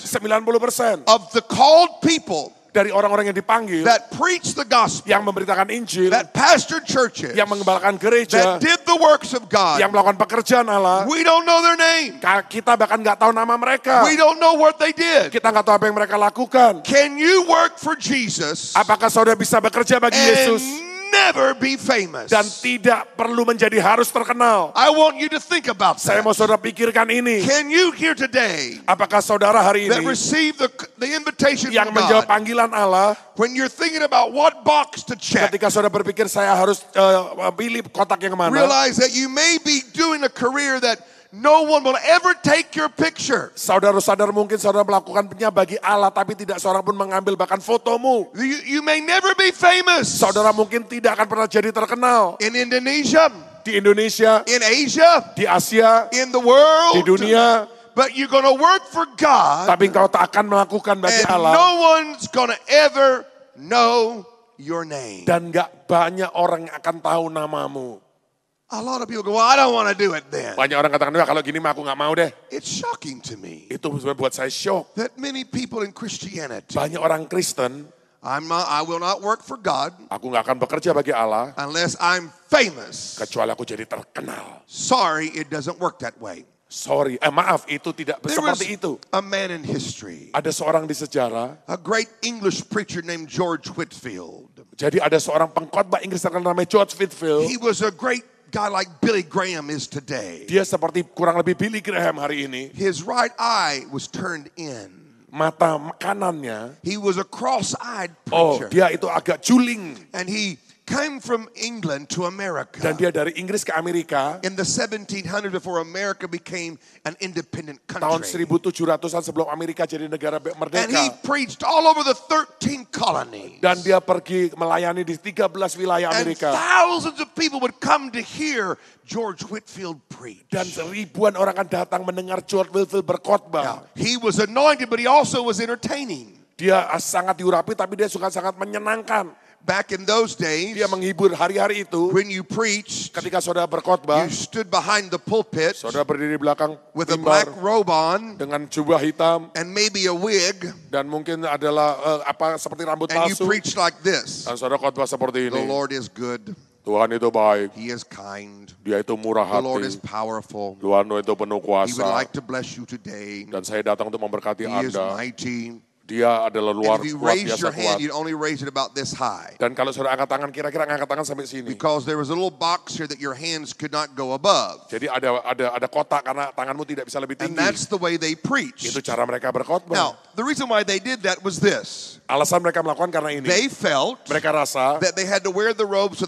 90% of the called people dari orang-orang yang dipanggil, that preach the gospel, yang memberitakan Injil, that pastored churches, yang mengembalakan gereja, that did the works of God, yang melakukan pekerjaan Allah, we don't know their name. kita bahkan nggak tahu nama mereka. We don't know what they did. Kita nggak tahu apa yang mereka lakukan. Can you work for Jesus Apakah saudara bisa bekerja bagi Yesus and never be famous? dan tidak perlu menjadi harus terkenal? I want you to think about Saya mau that. saudara pikirkan ini. Can you here today Apakah saudara hari that ini receive the invitation yang from menjawab God, panggilan Allah, when you're thinking about what box to check, ketika saudara berpikir saya harus pilih kotak yang mana, realize that you may be doing a career that no one will ever take your picture. saudara sadar mungkin saudara melakukannya bagi Allah, tapi tidak seorang pun mengambil bahkan fotomu. You may never be famous Saudara mungkin tidak akan pernah jadi terkenal in Indonesia, di Indonesia, in Asia, di Asia, in the world, di dunia, but you're going to work for God, tapi engkau tak akan melakukan bagi and Allah. no one's going to ever know your name. Dan gak banyak orang yang akan tahu namamu. A lot of people go, well, I don't want to do it then. Banyak orang katakan, "Wah, kalau gini mah aku gak mau deh." It's shocking to me Itu sebenarnya buat saya shock. that many people in Christianity, Banyak orang Kristen, I will not work for God aku gak akan bekerja bagi Allah unless I'm famous. kecuali aku jadi terkenal. Sorry, it doesn't work that way. Sorry, maaf, itu tidak There was seperti itu. a man in history, Ada seorang di sejarah, a great English preacher named George Whitefield. jadi ada seorang pengkhotbah Inggris terkenal namanya George Whitefield. He was a great guy like Billy Graham is today. Dia seperti kurang lebih Billy Graham hari ini. His right eye was turned in. Mata kanannya, He was a cross-eyed oh preacher. dia itu agak juling. And he came from England to Dan America dia dari Inggris ke Amerika in the 1700s before America became an independent tahun country. 1700-an sebelum Amerika jadi negara And he merdeka. preached all over the 13 colonies. Dan dia pergi melayani di 13 wilayah And Amerika. thousands of people would come to hear George Whitefield preach. Dan ribuan orang akan datang mendengar George Whitefield berkhotbah. Now, he was anointed, but he also was entertaining. Dia sangat diurapi tapi dia suka sangat menyenangkan. Back in those days, Dia menghibur hari-hari itu. when you preached, Ketika saudara berkhotbah, you stood behind the pulpit saudara berdiri di belakang with a black mimbar robe on dengan jubah hitam and maybe a wig, dan mungkin adalah seperti rambut and you palsu. preached like this. Dan saudara khotbah seperti The ini. Lord is good. Tuhan itu baik, He is kind. Dia itu murah The Lord is hati, powerful. Tuhan itu penuh He would kuasa. like to bless you today. Dan saya datang untuk memberkati He is Anda. mighty. Dia adalah And luar if you luar raise biasa your hand, kuat. you'd only raise it about this high. Dan kalau saudara angkat tangan, kira-kira angkat tangan sampai sini. Because there was a little box here that your hands could not go above. Jadi ada kotak karena tanganmu tidak bisa lebih And tinggi. that's the way they preached. Itu cara mereka berkhotbah. Now, the reason why they did that was this. Alasan mereka melakukan karena ini. They felt Mereka rasa that they had to wear the robe so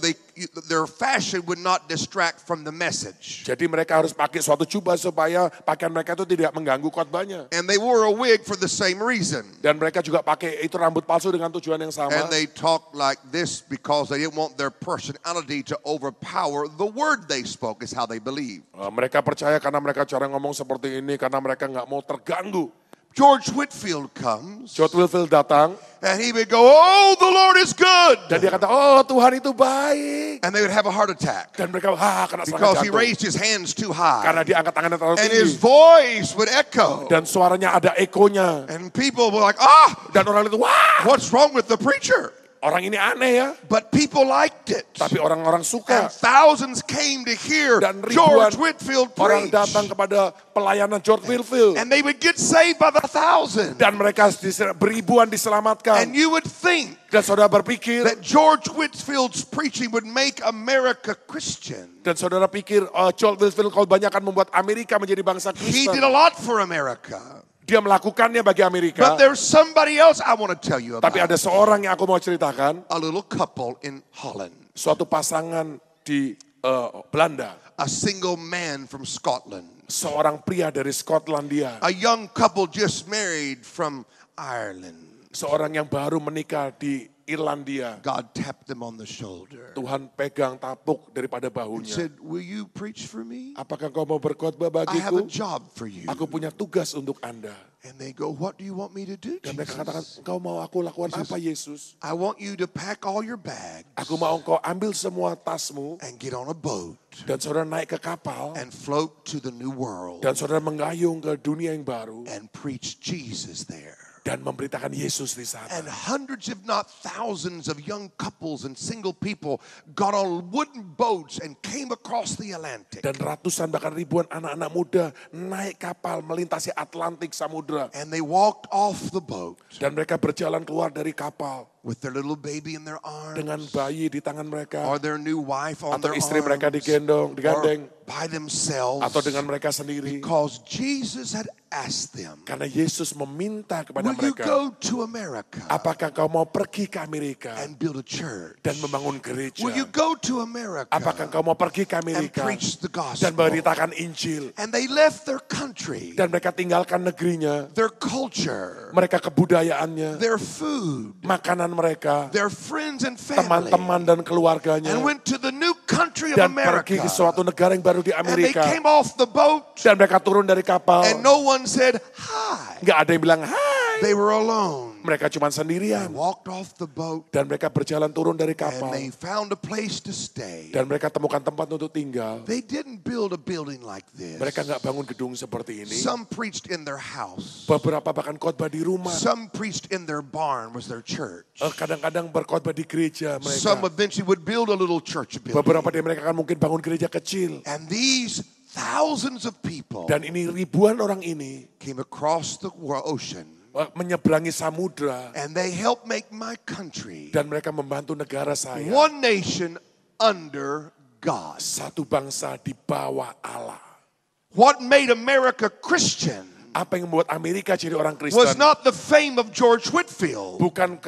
their fashion would not distract from the message. jadi mereka harus pakai suatu jubah supaya pakaian mereka itu tidak mengganggu khotbahnya. And they wore a wig for the same reason. Dan mereka juga pakai itu rambut palsu dengan tujuan yang sama. And they talked like this because they didn't want their personality to overpower the word they spoke, is how they believed. Mereka percaya karena mereka cara ngomong seperti ini karena mereka nggak mau terganggu. George Whitefield comes George Whitefield datang and he would go, "Oh, the Lord is good." dan dia kata, oh Tuhan itu baik. And they would have a heart attack Dan mereka kena serangan because he jantung. raised his hands too high. Karena dia angkat tangannya terlalu And his tinggi. voice would echo. Dan suaranya ada ekonya. And people were like, "Ah, Dan orang itu, wah what's wrong with the preacher?" orang ini aneh ya. But people liked it. Tapi orang-orang And suka. thousands came to hear Dan ribuan George Whitefield orang preach. datang kepada pelayanan George Whitefield. And they would get saved by the thousand. Dan mereka beribuan diselamatkan. And you would think Dan saudara berpikir, that George Whitefield's preaching would make America Christian. dan saudara pikir George Whitefield khotbahnya akan membuat Amerika menjadi bangsa He Kristen. did a lot for America. Dia melakukannya bagi Amerika. But there's somebody else I want to tell you Tapi about. ada seorang yang aku mau ceritakan. A little couple in Holland. Suatu pasangan di Belanda. A single man from Scotland. Seorang pria dari Skotlandia. A young couple just married from Ireland. Seorang yang baru menikah di Irlandia. God tapped them on the shoulder. Tuhan pegang tapuk daripada He bahunya. said, "Will you preach for me? Apakah kau mau berkhotbah I have a bagiku? job for you." Aku punya tugas untuk Anda. And they go, "What do you want me to do, Dan mereka katakan, Jesus?" engkau mau aku lakukan apa Yesus? "I want you to pack all your bags Aku mau engkau ambil semua tasmu and get on a boat dan saudara naik ke kapal and float to the new world dan saudara menggayung ke dunia yang baru and preach Jesus there." dan memberitakan Yesus di sana. And hundreds, if not thousands, of young couples and single people got on wooden boats and came across the Atlantic. Dan ratusan bahkan ribuan anak-anak muda naik kapal melintasi Atlantik Samudra. And they walked off the boat Dan mereka berjalan keluar dari kapal with their little baby in their arms, dengan bayi di tangan mereka. or their new wife on Atau their istri mereka arms, digandeng. or by themselves, Atau dengan mereka sendiri. because Jesus had asked them, Karena Yesus meminta kepada "Will you mereka. go to America Apakah kau mau pergi ke Amerika and build a church? dan membangun gereja? Will you go to America Apakah kau mau pergi ke and Amerika preach the dan gospel?" memberitakan Injil? And they left their country, Dan mereka tinggalkan negerinya, their culture, mereka kebudayaannya, their food, makanan mereka, their friends and family, teman-teman dan keluarganya, and went to the new country of dan America. pergi ke suatu negara yang baru di And they Amerika. came off the boat, Dan mereka turun dari kapal, and no one said hi. nggak ada yang bilang hai. They were alone. Mereka cuma They sendirian. walked off the boat, Dan mereka berjalan turun dari and kapal. they found a place to stay. Dan mereka temukan tempat untuk tinggal. They didn't build a building like this. Mereka nggak bangun gedung seperti ini. Some preached in their house. Beberapa bahkan khotbah di rumah. Some preached in their barn, was their church. Kadang-kadang berkhotbah di gereja Some mereka. eventually would build a little church building. Beberapa dari mereka akan mungkin bangun gereja kecil. And these thousands of people Dan ini ribuan orang ini came across the ocean, menyeberangi samudra. and they helped make my country Dan mereka membantu negara saya. one nation under God. Satu bangsa di bawah Allah. What made America Christian Apa yang membuat Amerika jadi orang was Kristen? not the fame of George Whitefield. Bukan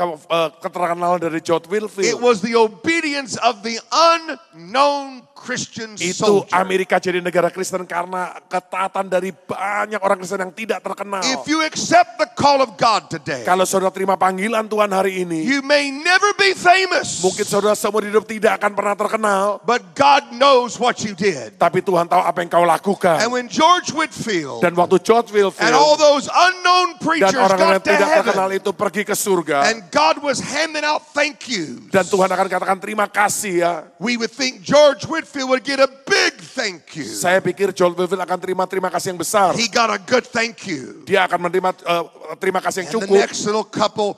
keterkenalan dari George It Whitefield. was the obedience millions of the unknown Christian Itu soldier. Amerika jadi negara Kristen karena ketaatan dari banyak orang Kristen yang tidak terkenal. If you accept the call of God today, Kalau saudara terima panggilan Tuhan hari ini, you may never be famous, mungkin saudara seumur hidup tidak akan pernah terkenal, but God knows what you did. tapi Tuhan tahu apa yang kau lakukan. And when George Whitfield Dan waktu George and all Wilfield those unknown dan preachers orang-orang got yang to tidak terkenal heaven, itu pergi ke surga, and God was handing out thank yous, dan Tuhan akan katakan terima kasih ya. we would think George Whitfield would get a big thank you. Saya pikir George Wilfield akan terima kasih yang besar. He got a good thank you. Dia akan menerima terima kasih yang And the cukup. next little couple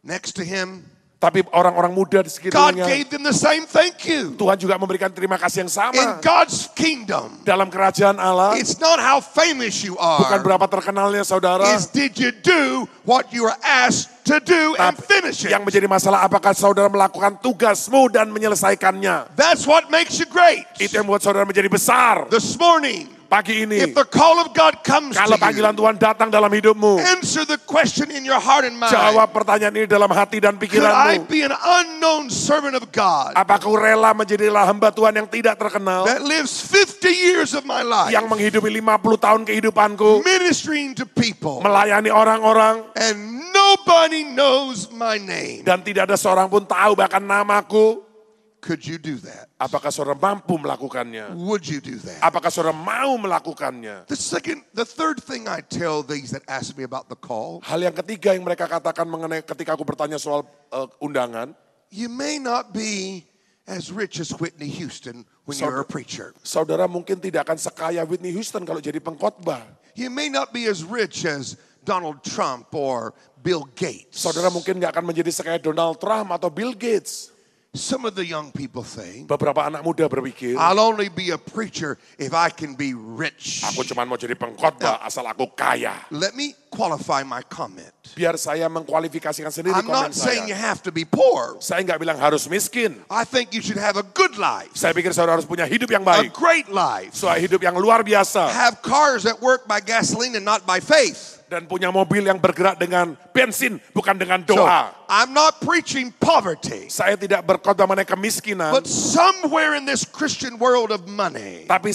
next to him, Tapi orang-orang muda di God sekitarnya, gave them the same thank you. Tuhan juga memberikan terima kasih yang In sama. God's kingdom, Dalam kerajaan Allah, it's not how famous you bukan are. berapa terkenalnya saudara, It's did you do what you were asked to do and tapi finish it. yang menjadi masalah apakah saudara melakukan tugasmu dan menyelesaikannya. That's what makes you great. Itu yang membuat saudara menjadi besar. This morning, Pagi ini, if the call of God comes kalau to panggilan you, Tuhan datang dalam hidupmu, answer the question in your heart and mind. jawab pertanyaan ini dalam hati dan Could I pikiranmu. be an unknown servant of God Apakah kau rela menjadilah hamba Tuhan yang tidak terkenal, that lives 50 years of my life yang menghidupi 50 tahun kehidupanku, ministering to people melayani orang-orang, and nobody knows my name? dan tidak ada seorang pun tahu bahkan namaku? Could you do that? Apakah saudara mampu melakukannya? Would you do that? Apakah saudara mau melakukannya? The third thing I tell these that ask me about the call, Hal yang ketiga yang mereka katakan mengenai ketika aku bertanya soal undangan, you may not be as rich as Whitney Houston when you're a preacher. saudara mungkin tidak akan sekaya Whitney Houston kalau jadi pengkhotbah. You may not be as rich as Donald Trump or Bill Gates. Saudara mungkin nggak akan menjadi sekaya Donald Trump atau Bill Gates. Some of the young people think, Beberapa anak muda berpikir, I'll only be a preacher if I can be rich. aku cuma mau jadi pengkhotbah asal aku kaya. Let me qualify my comment. Biar saya mengkualifikasikan sendiri I'm komen not saying you saya. have to be poor. Saya nggak bilang harus miskin. I think you should have a good life, Saya pikir saudara harus punya hidup yang a baik. great life. Soal hidup yang luar biasa. Have cars that work by gasoline and not by faith. Dan punya mobil yang bergerak dengan bensin, bukan dengan So, doa. I'm not preaching poverty, Saya tidak berkhotbah mengenai kemiskinan. but somewhere in this Christian world of money, Tapi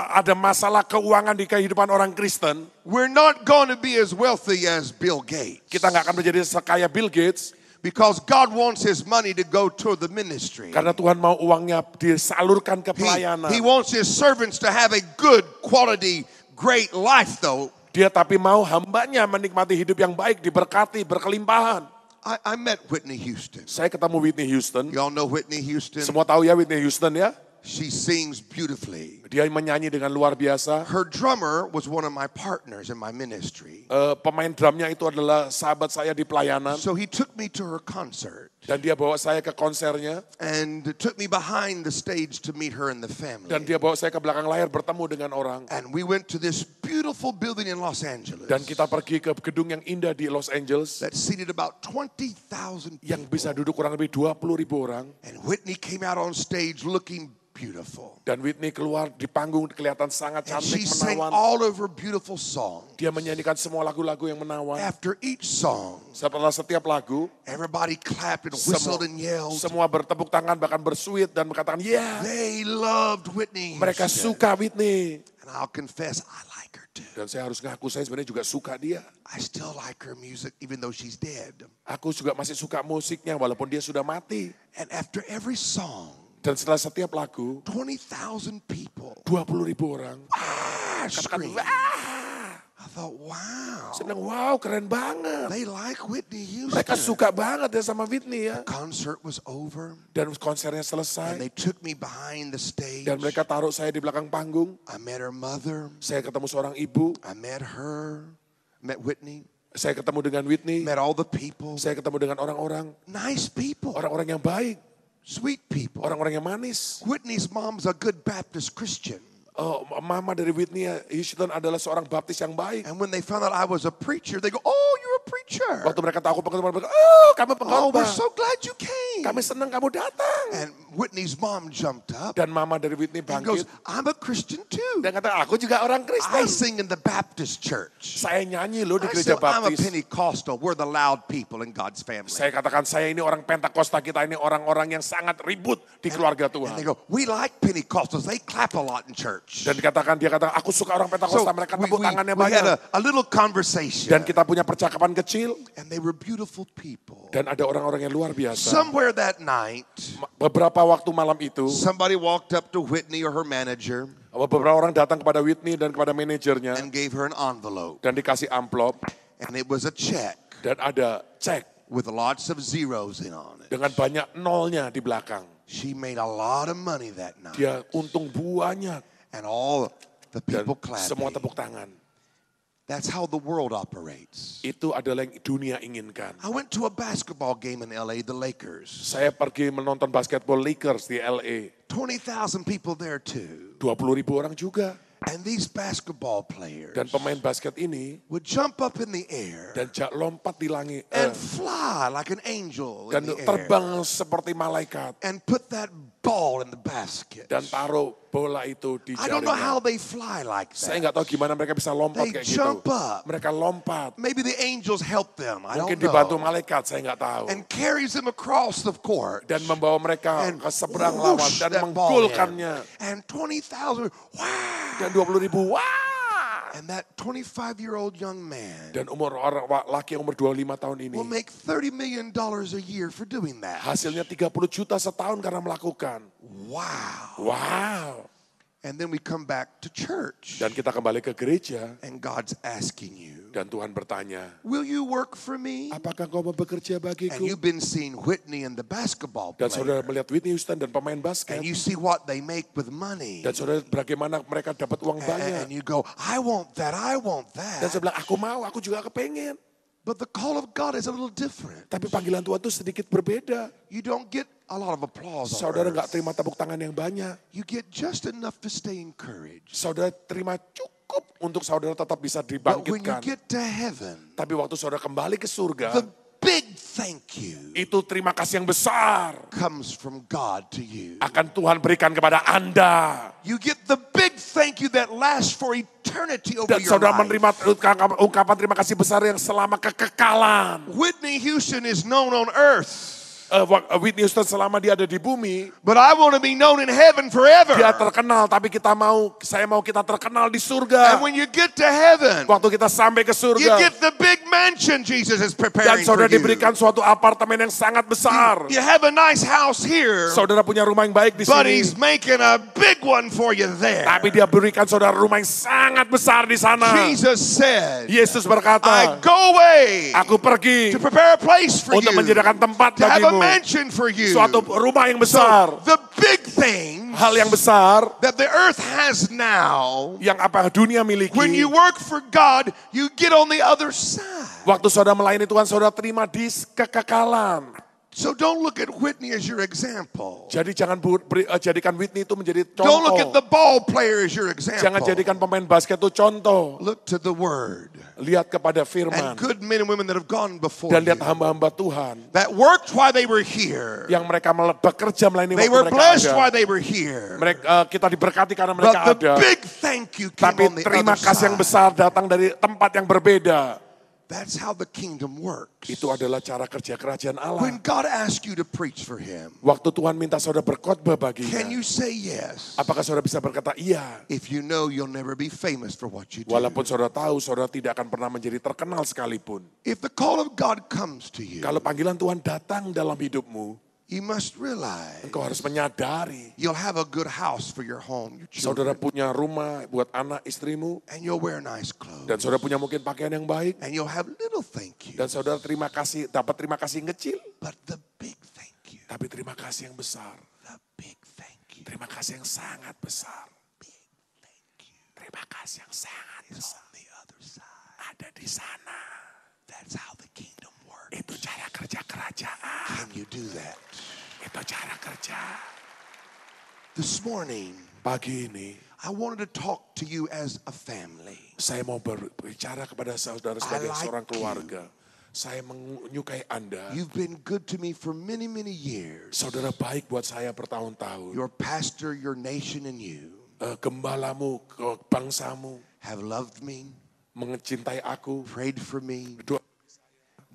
ada masalah keuangan di kehidupan orang Kristen. we're not going to be as wealthy as Bill Gates. Kita nggak akan menjadi sekaya Bill Gates. Because God wants his money to go toward the ministry. Karena Tuhan mau uangnya disalurkan ke pelayanan. He wants his servants to have a good quality, great life though. Dia tapi mau hambanya menikmati hidup yang baik, diberkati, berkelimpahan. I met Whitney Houston. Saya ketemu Whitney Houston. Y'all know Whitney Houston? Semua tahu ya Whitney Houston ya. She sings beautifully. Dia menyanyi dengan luar biasa. Her drummer was one of my partners in my ministry. Pemain drumnya itu adalah sahabat saya di pelayanan. So he took me to her concert Dan dia bawa saya ke konsernya. and took me behind the stage to meet her and the Dan family. dia bawa saya ke belakang layar bertemu dengan orang. And we went to this beautiful building in Los Angeles Dan kita pergi ke gedung yang indah di Los Angeles. that seated about 20,000 Yang people. bisa duduk kurang lebih 20.000 orang. And Whitney came out on stage looking beautiful. Dan Whitney keluar di panggung kelihatan sangat And cantik, she sang menawan. all of her beautiful songs. Dia menyanyikan semua lagu-lagu yang menawan. After each song, Setelah setiap lagu, everybody clapped and whistled and yelled. semua bertepuk tangan bahkan bersuit dan berkatakan, "Ya." They loved Whitney Mereka Houston. suka Whitney. And I'll confess, I like her too. Dan saya harus ngaku saya sebenarnya juga suka dia. I still like her music even though she's dead. Aku juga masih suka musiknya walaupun dia sudah mati. And after every song, Dan setelah setiap lagu, 20,000 people 20.000 orang katakan, screamed. "Wah." I thought, wow, Saya bilang, wow keren banget. they like Whitney Mereka Houston. suka banget ya sama Whitney ya. Concert was over Dan konsernya and selesai. they took me behind the stage. Dan mereka taruh saya di belakang panggung. I met her mother. Saya ketemu seorang ibu. I met her. Met Whitney. Saya ketemu dengan Whitney. Met all the people. Saya ketemu dengan orang-orang. Nice people. Orang-orang yang baik. Sweet people. Orang-orang yang manis. Whitney's mom's a good Baptist Christian. Mama dari Whitney Houston adalah seorang baptis yang baik. And when they found out I was a preacher, they go, oh, you're a preacher. Waktu mereka tahu aku pengkhotbah, mereka, oh kamu Oh, we're pengkhotbah. so glad you came. came. Kami senang kamu datang. And Whitney's mom jumped up Dan mama dari Whitney and goes, bangkit. I'm a Christian too. Dan kata, aku juga orang I Kristen. sing in the Baptist church. Saya nyanyi loh di I gereja said, I'm a baptis. Pentecostal. We're the loud people in God's family. Saya katakan, saya ini orang Pentakosta, kita ini orang-orang yang sangat ribut di keluarga And they Tuhan. go, we like Pentecostals. They clap a lot in church. Dan dia katakan, aku suka orang So Pentakosta, mereka tepuk tangannya we had banyak. a little conversation. Dan kita punya percakapan kecil. And they were beautiful people. Dan ada orang-orang yang luar biasa. Somewhere that night, Beberapa waktu malam itu, somebody walked up to Whitney or her manager beberapa orang datang kepada Whitney dan kepada manajernya. and gave her an envelope. Dan dikasih amplop. And it was a check Dan ada cek with lots of zeros in on it. dengan banyak nolnya di belakang. She made a lot of money that night. Dia untung banyak. And all the Dan people semua clapping. tepuk tangan. That's how the world operates. Itu adalah yang dunia inginkan. I went to a basketball game in LA, the Lakers. Saya pergi menonton basketball Lakers di LA. 20,000 people there too. 20.000 orang juga. And these basketball players Dan pemain basket ini would jump up in the air dan lompat di langit and fly like an angel in dan the air terbang seperti malaikat and put that ball in the basket. dan taruh bola itu di I don't know how jaringnya. they fly like Saya that. nggak tahu gimana mereka bisa lompat They kayak gitu. jump up. Mereka lompat. Maybe the angels help them. I Mungkin don't dibantu know. malaikat, saya nggak tahu. And carries them across the court. Dan membawa mereka And ke seberang lawan whoosh, dan that ball in. menggolkannya. And 20,000, wow. Dan 20.000, wah! And that 25-year-old young man Dan orang laki yang umur 25 tahun ini, will make $30 million a year for doing that. hasilnya 30 juta setahun karena melakukan. Wow. Wow. And then we come back to church. Dan kita kembali ke gereja And God's asking you, dan Tuhan bertanya, will you work for me? apakah kau mau bekerja And bagiku? you've been seeing Whitney and the basketball Dan saudara player. melihat Whitney Houston dan pemain basket. And you see what they make with money. Dan saudara bagaimana mereka dapat uang And banyak. you go, I want that, I want Dan that. saya bilang, aku mau, aku juga kepengen. But the call of God is a little different. Tapi panggilan Tuhan itu sedikit berbeda. You don't get a lot of applause on Saudara nggak earth. terima tepuk tangan yang banyak. You get just enough to stay encouraged. Saudara terima cukup untuk saudara tetap bisa But when you dibangkitkan. get to heaven, Tapi waktu saudara kembali ke surga, the big thank you itu terima kasih yang besar comes from God to you. akan Tuhan berikan kepada Anda. You get the big thank you that lasts for eternity over Dan your saudara life. menerima ungkapan terima kasih besar yang selama kekekalan. Whitney Houston is known on earth, Whitney Houston selama dia ada di bumi, but I want to be known in heaven forever. dia terkenal. Tapi saya mau kita terkenal di surga. And when you get to heaven, Waktu kita sampai ke you surga, get the big mansion Jesus is dan preparing for saudara you. diberikan suatu apartemen yang sangat besar. You have a nice house here, Saudara punya rumah yang baik di but sini. he's making a big one for you there. Tapi dia berikan saudara rumah yang sangat besar di sana. Jesus said, Yesus I berkata, go away aku pergi to prepare a place for untuk you, menyediakan tempat to have a bagimu. mansion for you. Suatu rumah yang besar. The big things Hal yang besar that the earth has now, yang apa dunia miliki. when you work for God, you get on the other side. Waktu saudara melayani Tuhan, saudara terima di kekekalan. So don't look at Whitney as your example. Jadi jangan jadikan Whitney itu menjadi Don't look at contoh. the ball player as your example. Jangan jadikan pemain basket itu contoh. Look to the word. Lihat kepada And firman. good men and women that have gone before Dan lihat you, hamba-hamba Tuhan. that worked while they were here. Yang mereka bekerja melayani They waktu were mereka blessed ada. while they were here. Kita diberkati karena mereka But the ada. big thank you came Tapi on the terima other kasih yang side. besar datang dari tempat yang berbeda. That's how the kingdom works. Itu adalah cara kerja kerajaan Allah. When God asks you to preach for Him, Waktu Tuhan minta saudara berkhotbah can baginya. you say yes? Apakah saudara bisa berkata iya? If you know you'll never be famous for what you do. Walaupun saudara tahu saudara tidak akan pernah menjadi terkenal sekalipun. If the call of God comes to you, Kalau panggilan Tuhan datang dalam hidupmu, you must realize engkau harus menyadari. you'll have a good house for your home, your Saudara children, punya rumah buat anak istrimu. and you'll wear nice clothes, Dan saudara punya mungkin pakaian yang baik. and you'll have little thank you, Dan saudara dapat terima kasih yang kecil. but the big thank you, Tapi terima kasih yang besar. the big thank you, Terima kasih yang sangat besar. big thank you Terima kasih yang sangat is besar. on the other side. Ada di sana. That's how the kingdom works. Itu cara kerja kerajaan. Can you do that? Itu cara kerja. This morning, Pagi ini, I wanted to talk to you as a family. saya mau berbicara kepada saudara sebagai I like seorang keluarga. Saya menyukai Anda. You've been good to me for many, many years. Saudara baik buat saya bertahun-tahun. Your pastor, your nation, and you Gembalamu, bangsamu have loved me, mencintai aku, prayed for me, berdoa,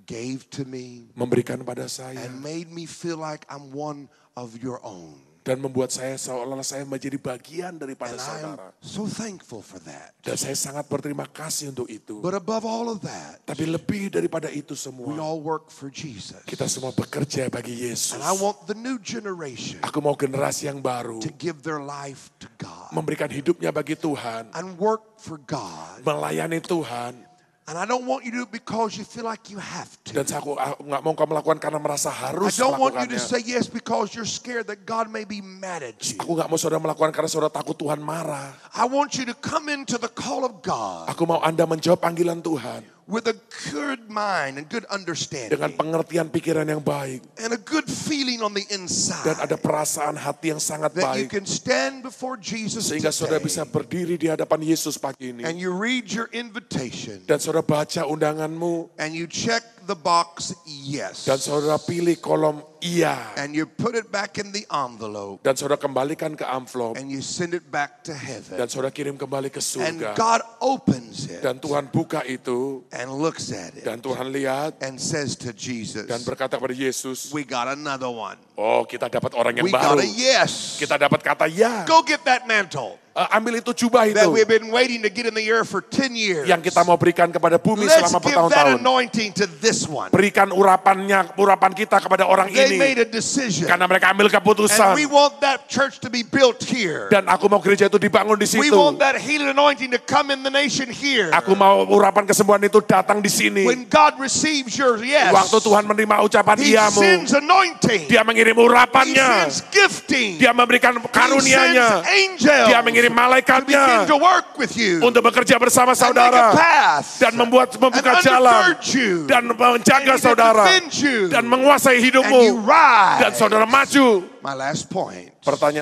gave to me, memberikan pada saya, and made me feel like I'm one of your own. dan membuat saya seolah-olah saya menjadi bagian daripada And I'm saudara. so thankful for that. Dan saya sangat berterima kasih untuk itu. But above all of that, Tapi lebih daripada itu we semua, all work for Jesus. kita semua bekerja bagi Yesus. And I want the new generation Aku mau generasi yang baru to give their life to God memberikan hidupnya bagi Tuhan, and work for God. melayani Tuhan. And I don't want you to do it because you feel like you have to. Dan aku nggak mau kau melakukan karena merasa I harus don't want you to melakukannya. say yes because you're scared that God may be mad at you. Aku nggak mau saudara melakukan karena saudara takut Tuhan marah. I want you to come into the call of God Aku mau Anda menjawab panggilan Tuhan with a good mind and good dengan understanding pengertian pikiran yang baik. and a good feeling on the Dan inside ada perasaan hati yang sangat that you baik. can stand before Jesus Sehingga saudara bisa today berdiri di hadapan Yesus pagi ini. and you read your invitation Dan saudara baca undanganmu. and you check the box yes Dan saudara pilih kolom iya. and you put it back in the envelope Dan saudara kembalikan ke amplop. and you send it back to heaven Dan saudara kirim kembali ke and surga. God opens it Dan Tuhan buka itu. and looks at it Dan Tuhan lihat. and says to Jesus, Dan berkata kepada Yesus. we got another one. Oh, kita dapat orang yang We got baru. a yes. Kita dapat kata ya. Go get that mantle Ambil itu jubah that itu. we've been waiting to get in the air for 10 years. Yang kita mau berikan kepada bumi Let's selama give that bertahun-tahun. anointing to this one. Berikan urapan kita kepada orang They ini. made a decision. Karena mereka ambil And keputusan. we want that church to be built here. Dan aku mau gereja itu dibangun di We situ. want that healing anointing to come in the nation here. Aku mau urapan kesembuhan itu datang di sini. When God receives your yes, Waktu Tuhan menerima ucapan He iyamu, sends anointing. Dia mengirim He urapannya. sends gifting. Dia memberikan He karunianya. sends angels Dia mengirim to begin malaikatnya to work with you untuk bekerja bersama and make a saudara path dan membuka and jalan undergird you dan menjaga and saudara defend you dan menguasai and you hidupmu dan rise. saudara maju. My last point.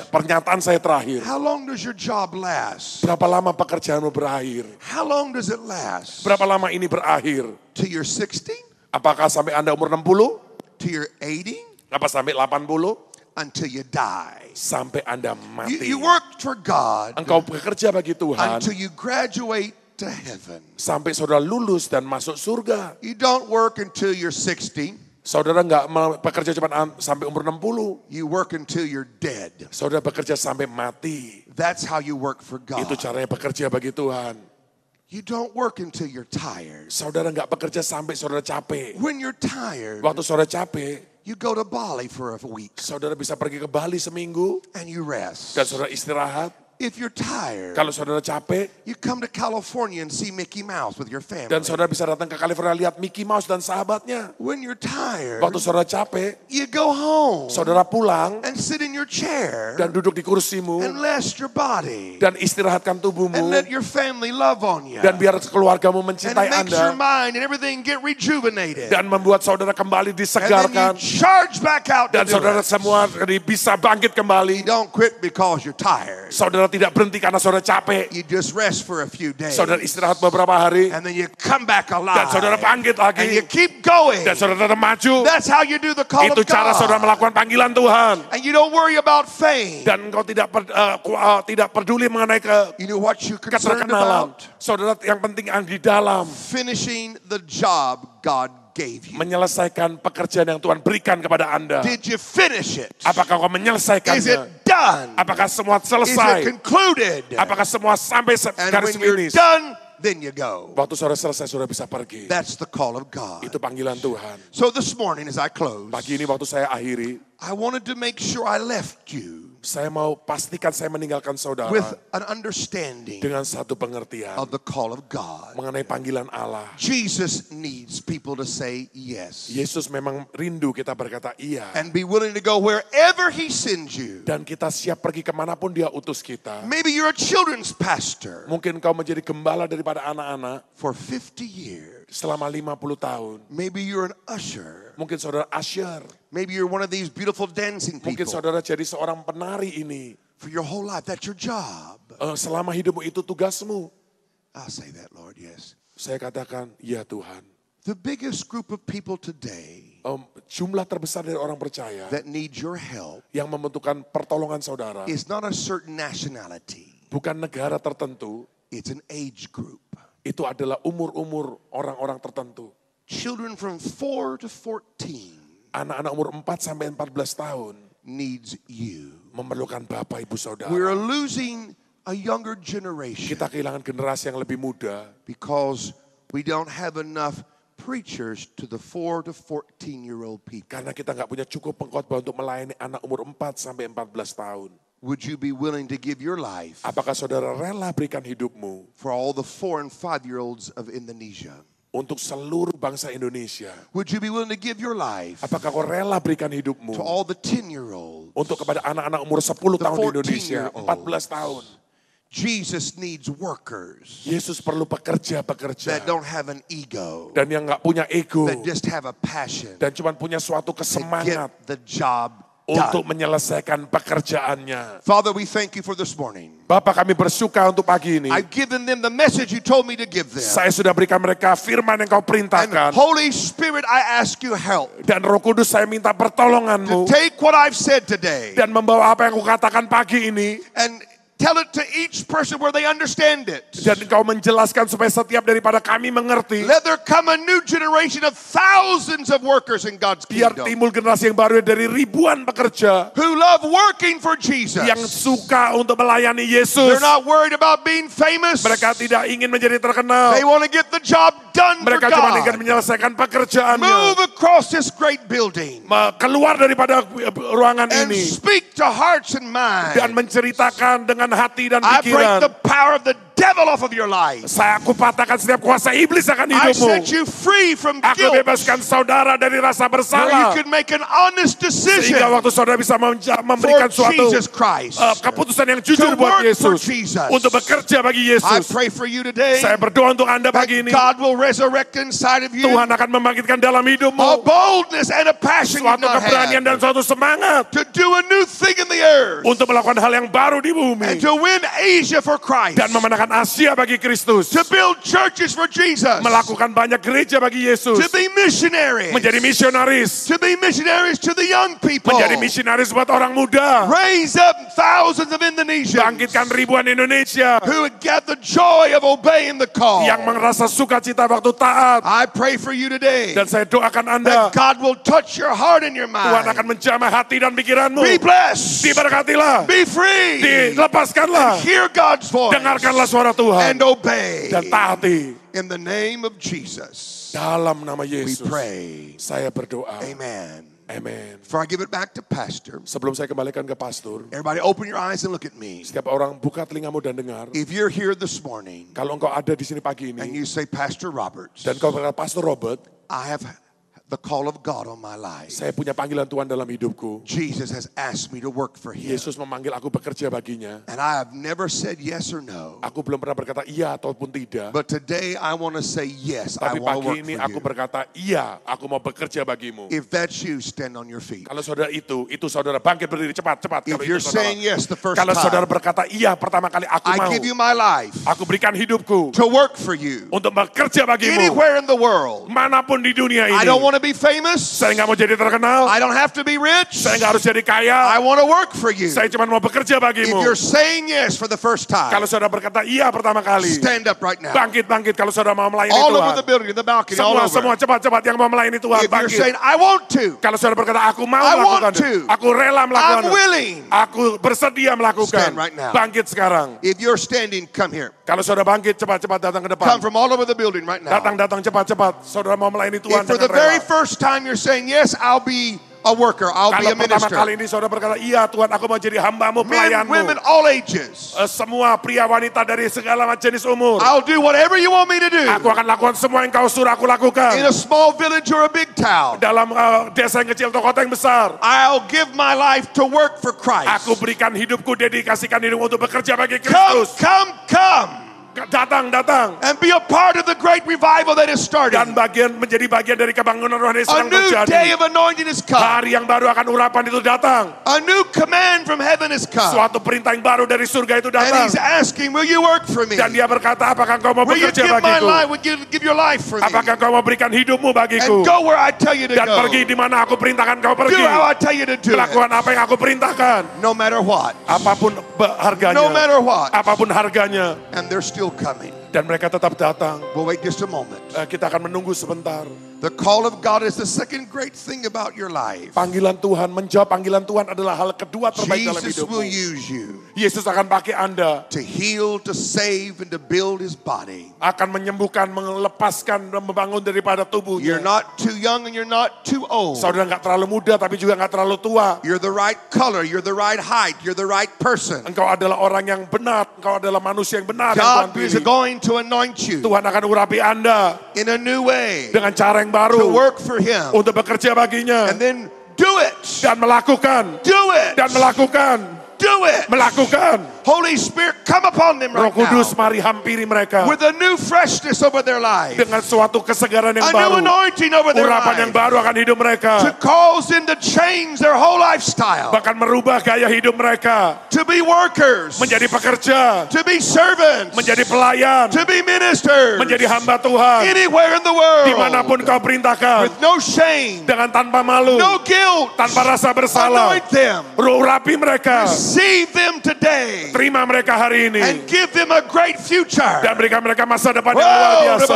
Pernyataan saya terakhir. How long does your job last? Berapa lama pekerjaanmu berakhir? How long does it last? Berapa lama ini berakhir? Till you're 60? Apakah sampai Anda umur 60? Till you're 80? Apa sampai 80? Until you die. Sampai Anda mati. You worked for God Engkau bekerja bagi Tuhan until you graduate to heaven. sampai saudara lulus dan masuk surga. You don't work until you're 60. Saudara nggak bekerja cuma sampai umur 60. You work until you're dead. Saudara bekerja sampai mati. That's how you work for God. Itu caranya bekerja bagi Tuhan. You don't work until you're tired. Saudara nggak bekerja sampai saudara capek. When you're tired, Waktu saudara capek, you go to Bali for a week saudara bisa pergi ke Bali seminggu and you rest. dan saudara istirahat. If you're tired, Kalau saudara capek you come to California and see Mickey Mouse with your family. dan saudara bisa datang ke California lihat Mickey Mouse dan sahabatnya. When you're tired, Waktu saudara capek, you go home saudara pulang and sit in your chair dan duduk di kursimu and rest your body dan istirahatkan and tubuhmu let your family love on you. dan biar keluargamu And mencintai it makes your Anda mind and everything get rejuvenated. dan membuat saudara kembali And then you disegarkan charge back out to dan do saudara it. semua bisa bangkit You kembali. don't quit because you're tired. Saudara tidak berhenti karena saudara capek. You just rest for a few days. Saudara istirahat beberapa hari And then you come back alive. dan saudara bangkit And you lagi keep going. dan saudara tetap maju. That's how you do the call Itu of cara saudara God. melakukan panggilan Tuhan. And you don't worry about fame. Dan engkau tidak peduli mengenai You know what you're concerned keterkenalan. about? Saudara yang penting yang di dalam Finishing the job God gave you. menyelesaikan pekerjaan yang Tuhan berikan kepada Anda. Did you finish it? Apakah kau Is it menyelesaikannya? done? Apakah semua Is it selesai? concluded? Apakah semua sampai And garis when you're finish? done, then you go. Waktu saudara selesai, saudara bisa pergi. That's the call of God. Itu panggilan Tuhan. So this morning as I close, Pagi ini waktu saya akhiri, I wanted to make sure I left you saya mau pastikan saya meninggalkan saudara with an understanding dengan satu pengertian of the call of God. mengenai panggilan Allah. Jesus needs people to say yes Yesus memang rindu kita berkata iya. and be willing to go wherever He sends you. Dan kita siap pergi kemanapun dia utus kita. Maybe you're a children's pastor Mungkin kau menjadi gembala daripada anak-anak for 50 years. selama 50 tahun. Maybe you're an usher. Mungkin saudara asyar. Maybe you're one of these beautiful dancing Mungkin people saudara jadi seorang penari ini. for your whole life. That's your job. Selama hidupmu itu tugasmu. I'll say that, Lord, yes. Saya katakan, ya Tuhan. The biggest group of people today Jumlah terbesar dari orang percaya that need your help yang membutuhkan pertolongan saudara is not a certain nationality. bukan negara tertentu, It's an age group. itu adalah umur-umur orang-orang tertentu. Children from 4 to 14 Anak-anak umur 4 sampai 14 tahun needs you. memerlukan Bapak Ibu Saudara. We're losing a younger generation Kita kehilangan generasi yang lebih muda because we don't have enough preachers to the 4 to 14-year-old people. karena kita nggak punya cukup pengkhotbah untuk melayani anak umur 4 sampai 14 tahun. Would you be willing to give your life Apakah saudara rela berikan hidupmu for all the 4 and 5-year-olds of Indonesia? untuk seluruh bangsa Indonesia? Would you be willing to give your life Apakah kau rela berikan to hidupmu all the 10-year-olds? untuk kepada anak-anak umur 10 tahun di Indonesia, 14-year-olds. 14 tahun? Jesus needs workers Yesus perlu pekerja-pekerja that don't have an ego, dan yang nggak punya ego that just have a passion dan cuma punya suatu to kesemangat get the job untuk done. menyelesaikan pekerjaannya. Father, we thank you for this morning. Bapak, kami bersuka untuk pagi ini. I've given them the message you told me to give them. Saya sudah berikan mereka firman yang kau And perintahkan. Holy Spirit, I ask you help Dan Roh Kudus, saya minta to pertolonganmu take what I've said today dan membawa apa yang kukatakan pagi ini and tell it to each person where they understand it. dan engkau menjelaskan supaya setiap daripada kami mengerti. Let there come a new generation of thousands of workers in God's Biar kingdom timbul generasi yang baru dari ribuan pekerja who love working for Jesus. yang suka untuk melayani Yesus. They're not worried about being famous. Mereka tidak ingin menjadi terkenal. They want to get the job done for Mereka cuma ingin God. menyelesaikan pekerjaannya. Move across this great building Keluar daripada ruangan and ini speak to hearts and dan minds. menceritakan dengan hati dan I break pikiran. the power of the devil off of your life. Saya kupatahkan setiap kuasa iblis akan I hidupmu. set you free from Aku guilt, bebaskan saudara dari rasa where you bersalah. can make an honest decision Sehingga waktu saudara bisa memberikan for suatu Jesus Christ. keputusan yang jujur To buat work for Yesus. Jesus. Untuk bekerja bagi I Yesus. pray for you today Saya berdoa untuk Anda that pagi ini. God will resurrect inside of you Tuhan akan membangkitkan dalam a hidupmu boldness and a passion you suatu not keberanian dan have suatu semangat to do a new thing in the earth untuk melakukan hal yang baru di and bumi to win Asia for Christ, dan memenangkan Asia bagi Kristus. to build churches for Jesus, Melakukan banyak gereja bagi to Yesus. be missionaries, Menjadi misionaris. to be missionaries to the young people, Menjadi misionaris buat orang muda. raise up thousands of Indonesians Bangkitkan ribuan Indonesia who get the joy of obeying the call. yang merasa sukacita waktu taat. I pray for you today Dan saya doakan Anda, that God will touch your heart and your Tuhan akan mind. menjamah hati dan pikiranmu. Be blessed, Diberkatilah, be free, dilepaskanlah, hear God's voice, dengarkanlah suara Tuhan and obey. dan taati. In the name of Jesus, Dalam nama we Yesus, pray. saya berdoa. Amen. Amin. Before I give it back to Pastor, Sebelum saya kembalikan ke pastor, everybody open your eyes and look at me. setiap orang buka telingamu dan dengar. If you're here this morning Kalau engkau ada di sini pagi and ini you say, Pastor Roberts, dan kau berkata, Pastor Robert, I have the call of God on my life. saya punya panggilan Tuhan dalam hidupku. Jesus has asked me to work for him. Yesus memanggil aku bekerja baginya. And I have never said yes or no. Aku belum pernah berkata iya ataupun tidak. But today I want to say yes, I Tapi want to pagi work ini for aku you. berkata iya, aku mau bekerja bagimu. If that's you, stand on your feet. Kalau saudara itu saudara bangkit berdiri cepat. If Kalau you're itu saudara, saying yes the first kalau saudara time, berkata iya pertama kali aku I mau. give you my life Aku berikan hidupku to work for you untuk bekerja bagimu. anywhere in the world. Manapun di dunia ini. I don't want to be famous. Saya nggak mau jadi terkenal. I don't have to be rich. Saya nggak harus jadi kaya. I want to work for you. Saya cuma mau bekerja If bagimu. you're saying yes for the first time, Kalau saudara berkata iya pertama kali. stand up right now. Bangkit kalau saudara mau melayani All Tuhan. over the building, in the balcony, all Semua over. cepat yang mau melayani Tuhan If you're bangkit. saying, I want to, Kalau saudara berkata aku mau I want melakukan, to. aku rela I'm melakukan, willing. aku bersedia melakukan. Stand right now. Bangkit sekarang. If you're standing, come here. Kalau saudara bangkit cepat datang ke depan. Come from all over the building right now. Datang cepat. Saudara mau melayani Tuhan If for dengan the very rela. first time you're saying, yes, I'll be a worker, I'll be Kalau a pertama minister. kali ini saudara berkata iya Tuhan aku mau jadi hambamu Men, pelayanmu. women, all ages. Semua pria wanita dari segala macam jenis umur. I'll do whatever you want me to do. Aku akan lakukan semua yang kau suruh aku lakukan. In a small village or a big town, Dalam desa yang kecil atau kota yang besar. I'll give my life to work for Christ. Aku berikan hidupku, dedikasikan hidupku untuk bekerja bagi Come, Kristus. come, come. datang. and be a part of the great revival that is starting. Dan menjadi bagian dari kebangunan rohani yang A sedang new day terjadi. of anointing is come. Hari yang baru akan urapan itu datang. A new command from heaven is come. Suatu perintah yang baru dari surga itu And datang. he's asking, will you work for me? Dan dia berkata, apakah kau mau Will you bekerja give my bagiku? life? Will you give your life for me? Apakah kau mau berikan hidupmu bagiku? And go where I tell you to Dan go. pergi di mana aku perintahkan kau Do pergi. how I tell you to do it. Melakukan apa yang aku perintahkan. No matter what. Apapun harganya. No matter what. Apapun harganya. And they're still coming. Dan mereka tetap datang. We'll wait just a moment. Kita akan menunggu sebentar. The call of God is the second great thing about your life. Panggilan Tuhan, menjawab panggilan Tuhan adalah hal kedua terbaik dalam Jesus hidupmu. will use you Yesus akan pakai Anda. to heal, to save, and to build his body. Akan menyembuhkan, melepaskan, dan membangun daripada You're tubuhnya. not too young and you're not too old. Saudara nggak terlalu muda tapi juga nggak terlalu tua. You're the right color, you're the right height, you're the right person. Engkau adalah orang yang benar, engkau adalah manusia yang benar yang Tuhan God is pilih. going to anoint you Tuhan akan urapi Anda in a new way dengan cara yang to baru work for him. untuk bekerja baginya And then do it. dan melakukan Do it. dan melakukan Do it. melakukan. Holy Spirit, come upon them Roh right Kudus now mari hampiri mereka with a new freshness over their life, dengan suatu kesegaran a yang new baru. anointing over their Urapan yang life, baru akan hidup to mereka. cause them to change their whole lifestyle, Bahkan merubah gaya hidup mereka. to be workers, Menjadi pekerja. to be servants, Menjadi pelayan. to be ministers, Menjadi hamba Tuhan. anywhere in the world, Dimanapun kau perintahkan. with no shame, Dengan tanpa malu. no guilt. Tanpa rasa bersalah. Anoint them, Urapi mereka. receive them today, Terima mereka hari ini. and give them a great future. Dan berikan mereka masa depan yang luar biasa.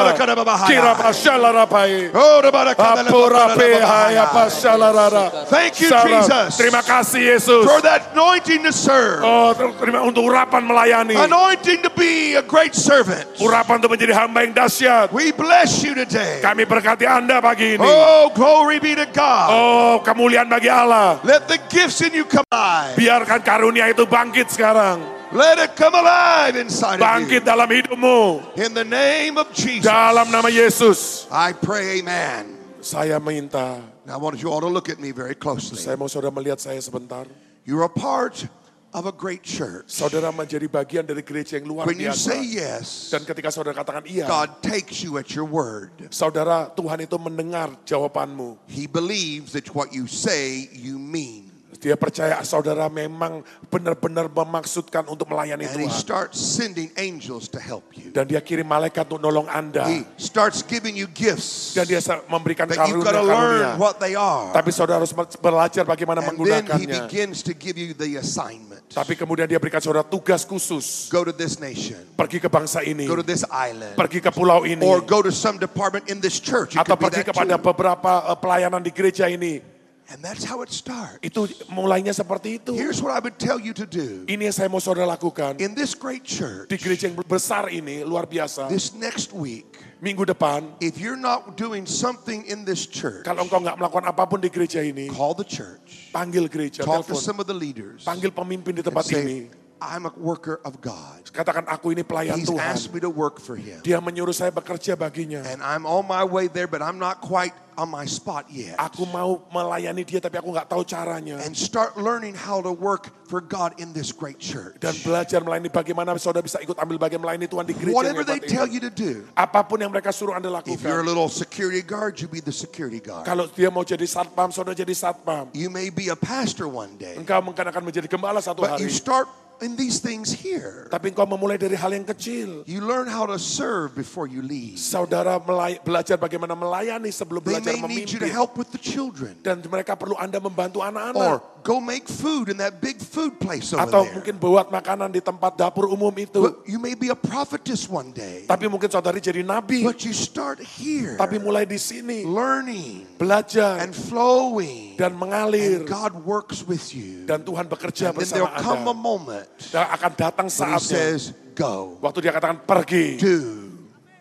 Kira pasyalah rapai. Oh, Apurape haya pasyalah rara. thank you, Salam. Jesus, Terima kasih Yesus. for that anointing to serve, Oh, terima untuk urapan melayani. anointing to be a great servant. Urapan untuk menjadi hamba yang dahsyat. We bless you today. Kami berkati Anda pagi ini. Oh, glory be to God. Oh, kemuliaan bagi Allah. Let the gifts in you come alive. Biarkan karunia itu bangkit sekarang. Let it come alive inside of Bangkit dalam hidupmu. you. In the name of Jesus, Dalam nama Yesus. I pray, amen. Saya minta. Now, I want you all to look at me very closely. Saya mau saudara melihat saya sebentar. You're a part of a great church. Saudara menjadi bagian dari gereja yang luar When you biasa. say yes, Dan ketika saudara katakan iya. God takes you at your word. Saudara, Tuhan itu mendengar jawabanmu. He believes that what you say, you mean. Dia percaya saudara memang benar-benar memaksudkan untuk melayani And he Tuhan. starts sending angels to help you. Dan dia kirim malaikat untuk nolong Anda. He starts giving you gifts Dan dia memberikan that you've got to learn karunia-karunia. what they are. Tapi saudara harus belajar bagaimana And then he menggunakannya. begins to give you the assignment. Tapi kemudian dia berikan saudara tugas khusus. Go to this nation. Pergi ke bangsa ini. Go to this island. Pergi ke pulau ini. Or go to some department in this church. It Atau could be pergi that kepada too. beberapa pelayanan di gereja ini. And that's how it starts. Itu mulainya seperti itu. Here's what I would tell you to do. Ini yang saya mau saudara lakukan. In this great church, Di gereja yang besar ini, luar biasa. this next week, Minggu depan, if you're not doing something in this church, kalau engkau nggak melakukan apapun di gereja ini, call the church. panggil gereja, Talk to telepon, some of the leaders. panggil pemimpin di And tempat say, ini. I'm a worker of God. Katakan aku ini pelayan He's Tuhan. asked me to work for him. Dia menyuruh saya bekerja baginya. And I'm on my way there, but I'm not quite on my spot yet. Aku mau melayani dia tapi aku nggak tahu caranya. And start learning how to work for God in this great church. Dan belajar melayani bagaimana saudara bisa ikut ambil bagian melayani Tuhan di gereja Whatever yang they hebat tell ini. you to do. Apapun yang mereka suruh Anda If you're a lakukan. little security guard, you be the security guard. Kalau dia mau jadi satpam, saudara jadi satpam. You may be a pastor one day, Engkau mungkin akan menjadi gembala satu but you hari. start in these things here. Tapi engkau memulai dari hal yang kecil. You learn how to serve before you leave. Saudara belajar bagaimana melayani sebelum They belajar may need you to memimpin. help with the children. Dan mereka perlu Anda membantu Or anak-anak. go make food in that big food place over Atau there. mungkin buat makanan di tempat dapur umum itu. But you may be a prophetess one day. Tapi mungkin saudari jadi nabi. But you start here, Tapi mulai di sini. learning Belajar. and flowing. Dan mengalir. And God works with you. Dan Tuhan bekerja And then there'll bersama come a Anda. moment Dan akan datang when He saatnya. says, go, Waktu dia katakan pergi. do.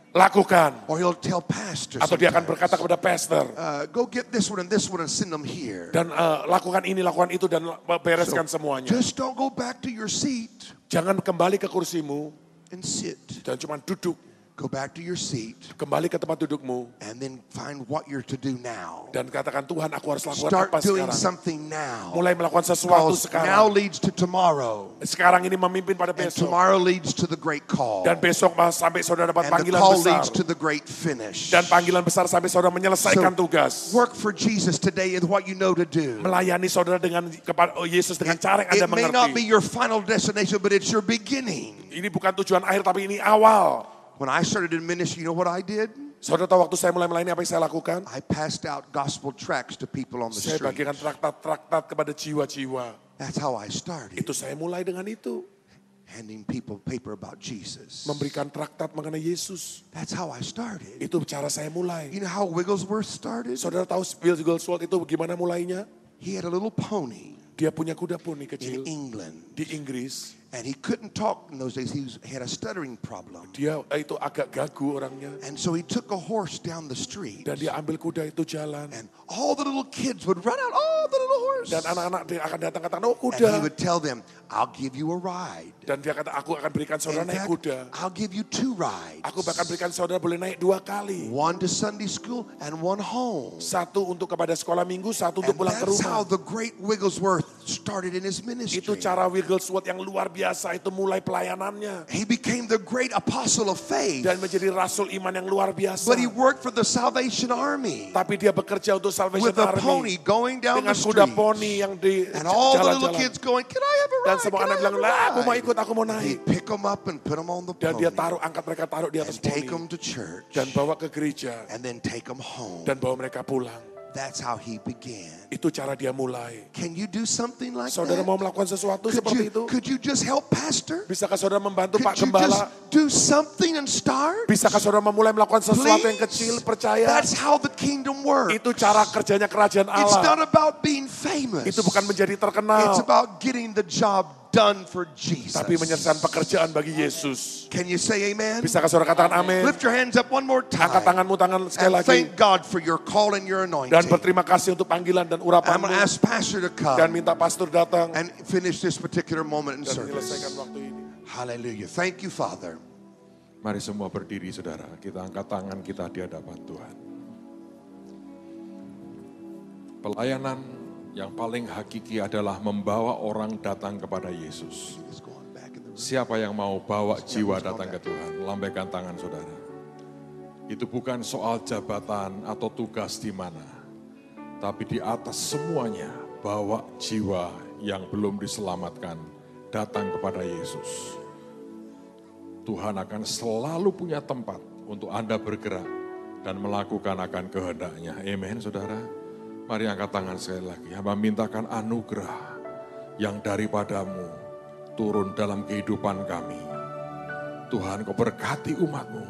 Lakukan. Or He'll tell pastors, Atau dia akan sometimes, berkata kepada pastor. go get this one and send them here. Dan lakukan ini, lakukan itu. Dan bereskan semuanya. Just don't go back to your seat Jangan kembali ke kursimu. and sit. Dan cuma duduk. Go back to your seat Kembali ke tempat dudukmu. and then find what you're to do now. Dan katakan, Tuhan aku harus lakukan Start apa doing sekarang. something now. Mulai melakukan sesuatu Because now sekarang. leads to tomorrow. Sekarang ini memimpin pada And besok. tomorrow leads to the great call. Dan besok sampai saudara dapat And the panggilan call besar. leads to the great finish. Dan panggilan besar sampai saudara menyelesaikan tugas. Work for Jesus today is what you know to do. Melayani saudara dengan kepada Yesus dengan cara yang Anda It may not be mengerti. your final destination, but it's your beginning. Ini bukan tujuan akhir tapi ini awal. When I started in ministry, you know what I did? Saudara tahu waktu saya mulai melayani apa yang saya lakukan? I passed out gospel tracts to people on the Saya street. bagikan traktat-traktat kepada jiwa-jiwa. That's how I started. Itu saya mulai dengan itu. Handing people paper about Jesus. Memberikan traktat mengenai Yesus. That's how I started. Itu cara saya mulai. You know how Wigglesworth started? Saudara tahu Bill Wigglesworth itu gimana mulainya? He had a little pony Dia punya kuda poni in kecil England. di Inggris. And he couldn't talk in those days. He had a stuttering problem. Dia itu agak gagu orangnya. And so he took a horse down the street. Dan dia ambil kuda itu jalan. And all the little kids would run out, oh, the little horse. Dan anak-anak dia akan datang katakan, oh And he kuda. would tell them, I'll give you a ride. Dan dia kata, aku akan berikan saudara In naik fact, kuda. I'll give you 2 rides. Aku bahkan berikan saudara boleh naik 2 kali. One to Sunday school and one home. Satu untuk kepada sekolah minggu, satu untuk And pulang ke that's how rumah. the great Wigglesworth started in his ministry. Itu cara Wigglesworth yang luar biasa itu mulai pelayanannya. He became the great apostle of faith. Dan menjadi rasul iman yang luar biasa. But he worked for the Salvation Army Tapi dia bekerja untuk Salvation with a Army. pony going down Dengan the kuda street. poni yang di And all the little jalan-jalan. kids going, can I have a Dan ride? semua Can anak I bilang, have a lah aku mau ride?" ikut, aku mau He'd naik. pick them up and put them on the Dan dia pony angkat mereka taruh di atas and take poni. them to church Dan bawa ke gereja. and then take them home. Dan bawa mereka pulang. That's how he began. Itu cara dia mulai. Can you do something like Saudara that? mau melakukan sesuatu seperti itu? Could you just help pastor? Bisakah saudara membantu Pak Could you Gembala? just do something and start? Bisakah saudara memulai melakukan sesuatu yang Please? kecil, percaya? That's how the kingdom works. Itu cara kerjanya kerajaan It's not Allah. about being famous. Itu bukan menjadi It's terkenal, about getting the job done for Jesus. tapi menyelesaikan pekerjaan bagi Yesus. Can you say amen? Bisakah saudara katakan amin? Lift your hands up one more Angkat time. tanganmu sekali And lagi. thank God for your call and your anointing. Dan berterima kasih untuk panggilan dan I'm going to urapanmu. ask Pastor to Dan come minta pastor datang and finish this particular moment in dan menyelesaikan service. waktu ini. Hallelujah. Thank you, Father. Mari semua berdiri saudara, kita angkat tangan kita di hadapan Tuhan. Pelayanan yang paling hakiki adalah membawa orang datang kepada Yesus. Just going back in the room. Siapa yang mau bawa jiwa datang ke Tuhan? Lambaikan tangan saudara. Itu bukan soal jabatan atau tugas di mana. Tapi di atas semuanya, bawa jiwa yang belum diselamatkan datang kepada Yesus. Tuhan akan selalu punya tempat untuk Anda bergerak dan melakukan akan kehendaknya. Amen, saudara. Mari angkat tangan sekali lagi. Hamba mintakan anugerah yang daripadamu turun dalam kehidupan kami. Tuhan, Kau berkati umat-Mu.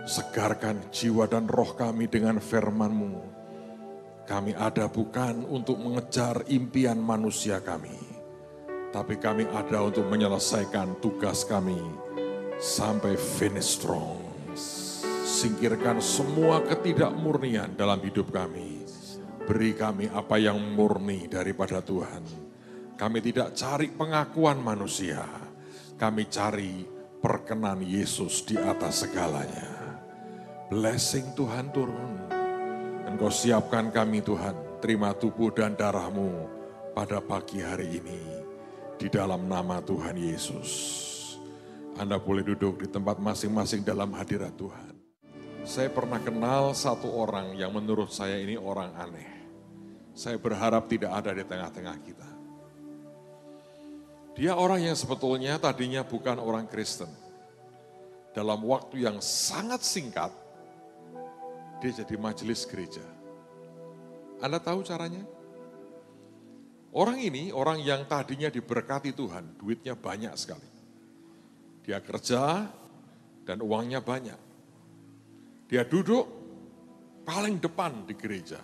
Segarkan jiwa dan roh kami dengan firman-Mu. Kami ada bukan untuk mengejar impian manusia kami, tapi kami ada untuk menyelesaikan tugas kami sampai finish strong. Singkirkan semua ketidakmurnian dalam hidup kami. Beri kami apa yang murni daripada Tuhan. Kami tidak cari pengakuan manusia. Kami cari perkenan Yesus di atas segalanya. Blessing Tuhan turun. Engkau siapkan kami Tuhan, terima tubuh dan darah-Mu pada pagi hari ini. Di dalam nama Tuhan Yesus. Anda boleh duduk di tempat masing-masing dalam hadirat Tuhan. Saya pernah kenal satu orang yang menurut saya ini orang aneh. Saya berharap tidak ada di tengah-tengah kita. Dia orang yang sebetulnya tadinya bukan orang Kristen. Dalam waktu yang sangat singkat, dia jadi majelis gereja. Anda tahu caranya? Orang ini, orang yang tadinya diberkati Tuhan, duitnya banyak sekali. Dia kerja dan uangnya banyak. Dia duduk paling depan di gereja.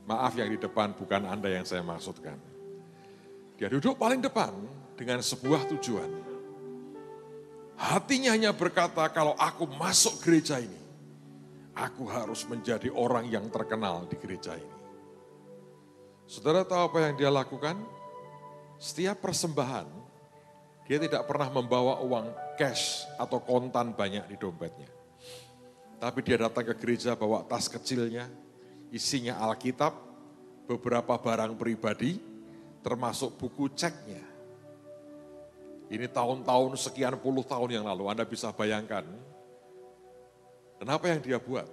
Maaf yang di depan bukan Anda yang saya maksudkan. Dia duduk paling depan dengan sebuah tujuan. Hatinya hanya berkata, kalau aku masuk gereja ini, aku harus menjadi orang yang terkenal di gereja ini. Saudara tahu apa yang dia lakukan? Setiap persembahan, Dia tidak pernah membawa uang cash atau kontan banyak di dompetnya. Tapi dia datang ke gereja bawa tas kecilnya, isinya Alkitab, beberapa barang pribadi, termasuk buku ceknya. Ini tahun-tahun sekian puluh tahun yang lalu, Anda bisa bayangkan. Dan apa yang dia buat?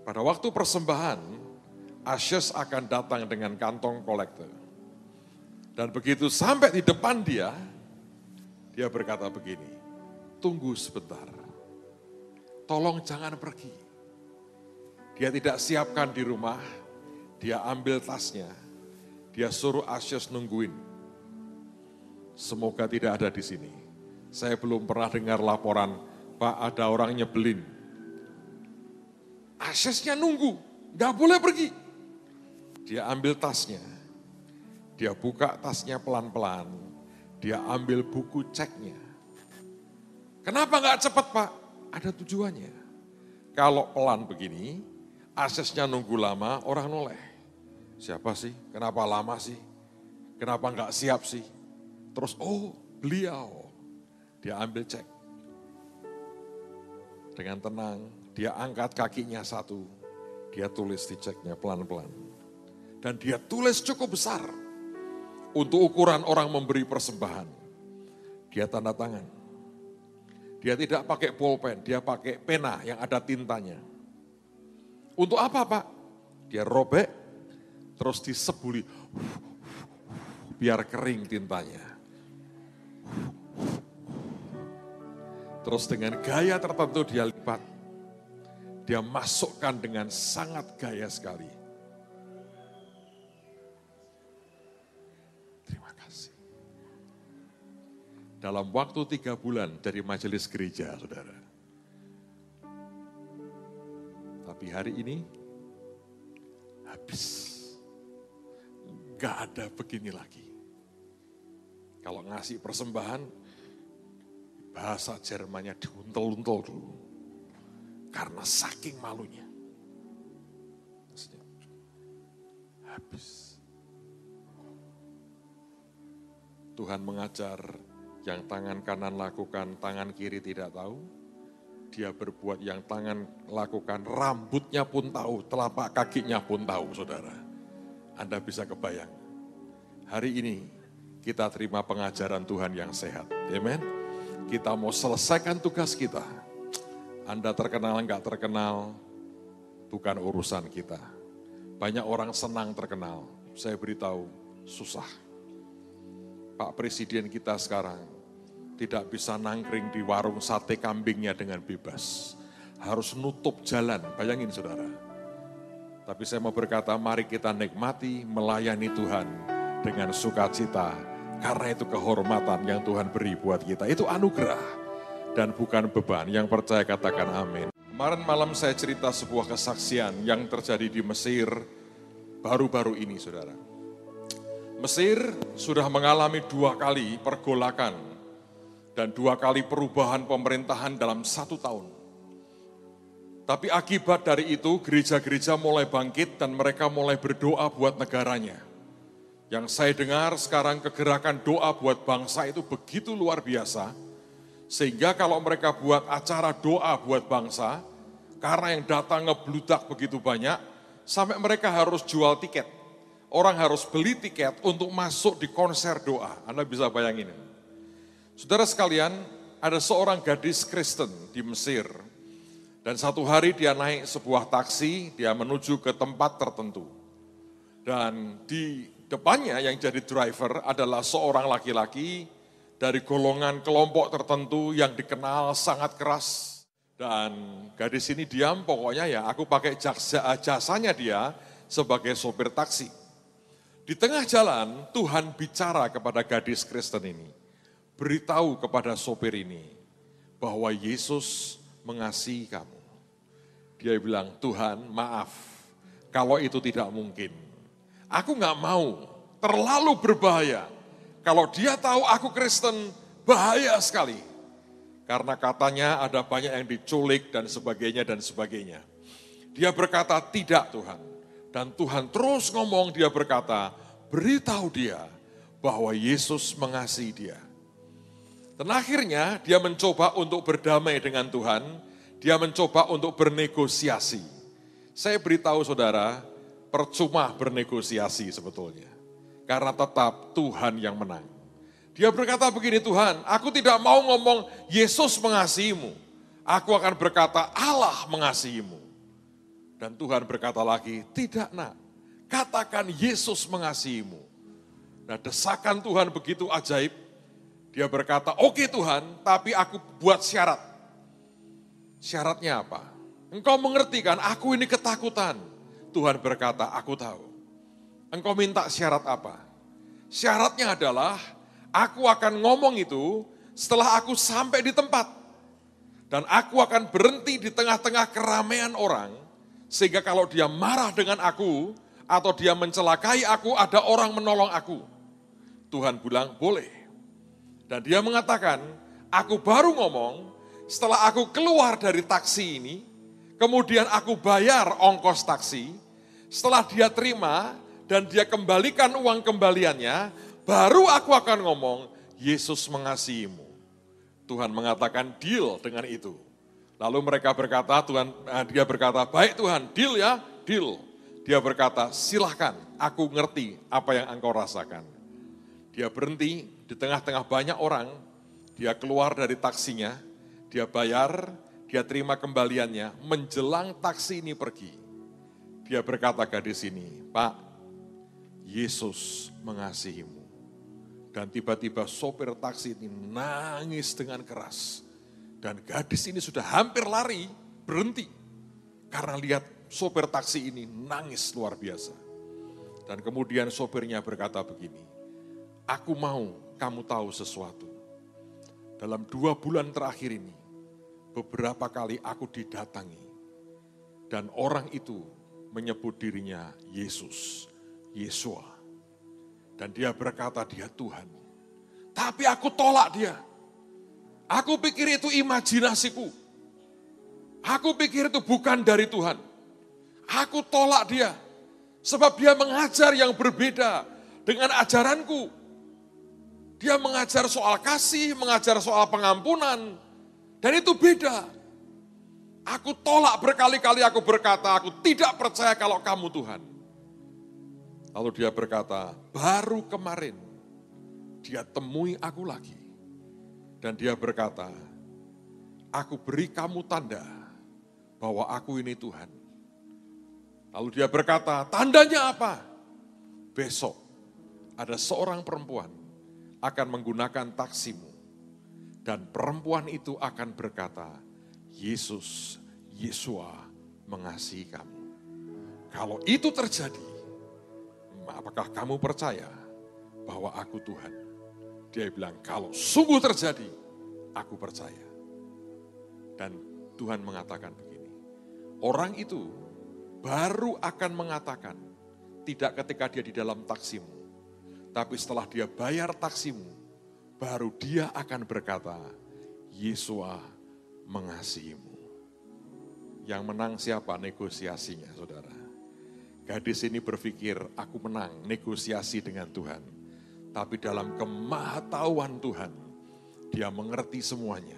Pada waktu persembahan, Ashes akan datang dengan kantong kolektor. Dan begitu sampai di depan dia berkata begini, tunggu sebentar, tolong jangan pergi. Dia tidak siapkan di rumah, dia ambil tasnya, dia suruh Ashes nungguin. Semoga tidak ada di sini. Saya belum pernah dengar laporan, Pak ada orang nyebelin. Asyesnya nunggu, gak boleh pergi. Dia ambil tasnya, dia buka tasnya pelan-pelan, dia ambil buku ceknya. Kenapa gak cepat Pak? Ada tujuannya. Kalau pelan begini, Asyesnya nunggu lama, orang noleh. Siapa sih? Kenapa lama sih? Kenapa gak siap sih? Terus, oh beliau, dia ambil cek. Dengan tenang, dia angkat kakinya satu, dia tulis di ceknya pelan-pelan. Dan dia tulis cukup besar, untuk ukuran orang memberi persembahan. Dia tanda tangan. Dia tidak pakai pulpen, dia pakai pena yang ada tintanya. Untuk apa Pak? Dia robek, terus disebuli, biar kering tintanya. Terus dengan gaya tertentu dia lipat. Dia masukkan dengan sangat gaya sekali. Terima kasih. Dalam waktu 3 bulan dari majelis gereja, saudara. Tapi hari ini, habis. Gak ada begini lagi. Kalau ngasih persembahan, bahasa Jermannya diuntel-untel dulu. Karena saking malunya. Habis. Tuhan mengajar yang tangan kanan lakukan, tangan kiri tidak tahu. Dia berbuat yang tangan lakukan, rambutnya pun tahu, telapak kakinya pun tahu, saudara. Anda bisa kebayang. Hari ini kita terima pengajaran Tuhan yang sehat. Amen. Kita mau selesaikan tugas kita. Anda terkenal, enggak terkenal, bukan urusan kita. Banyak orang senang terkenal. Saya beritahu, susah. Pak Presiden kita sekarang tidak bisa nangkring di warung sate kambingnya dengan bebas. Harus nutup jalan, bayangin saudara. Tapi saya mau berkata, mari kita nikmati, melayani Tuhan dengan sukacita. Karena itu kehormatan yang Tuhan beri buat kita. Itu anugerah dan bukan beban. Yang percaya katakan amin. Kemarin malam saya cerita sebuah kesaksian yang terjadi di Mesir baru-baru ini saudara. Mesir sudah mengalami 2 kali pergolakan dan 2 kali perubahan pemerintahan dalam 1 tahun. Tapi akibat dari itu gereja-gereja mulai bangkit dan mereka mulai berdoa buat negaranya. Yang saya dengar sekarang kegerakan doa buat bangsa itu begitu luar biasa. Sehingga kalau mereka buat acara doa buat bangsa, karena yang datang ngebludak begitu banyak, sampai mereka harus jual tiket. Orang harus beli tiket untuk masuk di konser doa. Anda bisa bayangin. Saudara sekalian, ada seorang gadis Kristen di Mesir. Dan satu hari dia naik sebuah taksi, dia menuju ke tempat tertentu. Dan di depannya yang jadi driver adalah seorang laki-laki dari golongan kelompok tertentu yang dikenal sangat keras. Dan gadis ini diam, pokoknya ya aku pakai jasanya dia sebagai sopir taksi. Di tengah jalan Tuhan bicara kepada gadis Kristen ini. Beritahu kepada sopir ini bahwa Yesus mengasihi kamu. Dia bilang, Tuhan maaf kalau itu tidak mungkin. Aku gak mau, terlalu berbahaya. Kalau dia tahu aku Kristen, bahaya sekali. Karena katanya ada banyak yang diculik dan sebagainya dan sebagainya. Dia berkata, tidak Tuhan. Dan Tuhan terus ngomong, dia berkata, beritahu dia bahwa Yesus mengasihi dia. Dan akhirnya dia mencoba untuk berdamai dengan Tuhan, dia mencoba untuk bernegosiasi. Saya beritahu saudara, percuma bernegosiasi sebetulnya. Karena tetap Tuhan yang menang. Dia berkata begini, Tuhan, aku tidak mau ngomong Yesus mengasihimu. Aku akan berkata Allah mengasihimu. Dan Tuhan berkata lagi, tidak nak, katakan Yesus mengasihimu. Nah desakan Tuhan begitu ajaib. Dia berkata, oke Tuhan, tapi aku buat syarat. Syaratnya apa? Engkau mengerti kan, aku ini ketakutan. Tuhan berkata, aku tahu. Engkau minta syarat apa? Syaratnya adalah, aku akan ngomong itu setelah aku sampai di tempat. Dan aku akan berhenti di tengah-tengah keramaian orang. Sehingga kalau dia marah dengan aku, atau dia mencelakai aku, ada orang menolong aku. Tuhan bilang, boleh. Dan dia mengatakan, aku baru ngomong setelah aku keluar dari taksi ini, kemudian aku bayar ongkos taksi, setelah dia terima dan dia kembalikan uang kembaliannya, baru aku akan ngomong, Yesus mengasihimu. Tuhan mengatakan deal dengan itu. Lalu mereka berkata, dia berkata, baik Tuhan, deal ya, deal. Dia berkata, silahkan, aku ngerti apa yang engkau rasakan. Dia berhenti di tengah-tengah banyak orang, dia keluar dari taksinya, dia bayar, dia terima kembaliannya, menjelang taksi ini pergi. Dia berkata gadis ini, Pak, Yesus mengasihimu. Dan tiba-tiba sopir taksi ini nangis dengan keras. Dan gadis ini sudah hampir lari, berhenti. Karena lihat sopir taksi ini nangis luar biasa. Dan kemudian sopirnya berkata begini, aku mau kamu tahu sesuatu. Dalam 2 bulan terakhir ini, beberapa kali aku didatangi. Dan orang itu menyebut dirinya Yesus, Yesua. Dan dia berkata dia Tuhan. Tapi aku tolak dia. Aku pikir itu imajinasiku. Aku pikir itu bukan dari Tuhan. Aku tolak dia. Sebab dia mengajar yang berbeda dengan ajaranku. Dia mengajar soal kasih, mengajar soal pengampunan. Dan itu beda. Aku tolak berkali-kali, aku berkata, aku tidak percaya kalau kamu Tuhan. Lalu dia berkata, baru kemarin dia temui aku lagi. Dan dia berkata, aku beri kamu tanda bahwa aku ini Tuhan. Lalu dia berkata, tandanya apa? Besok ada seorang perempuan akan menggunakan taksimu. Dan perempuan itu akan berkata, Yesus, Yesua mengasihi kamu. Kalau itu terjadi, apakah kamu percaya bahwa aku Tuhan? Dia bilang, kalau sungguh terjadi, aku percaya. Dan Tuhan mengatakan begini, orang itu baru akan mengatakan, tidak ketika dia di dalam taksimu, tapi setelah dia bayar taksimu, baru dia akan berkata, Yesua mengasihimu. Yang menang siapa? Negosiasinya, saudara. Gadis ini berpikir, aku menang negosiasi dengan Tuhan. Tapi dalam kemahatauan Tuhan, dia mengerti semuanya.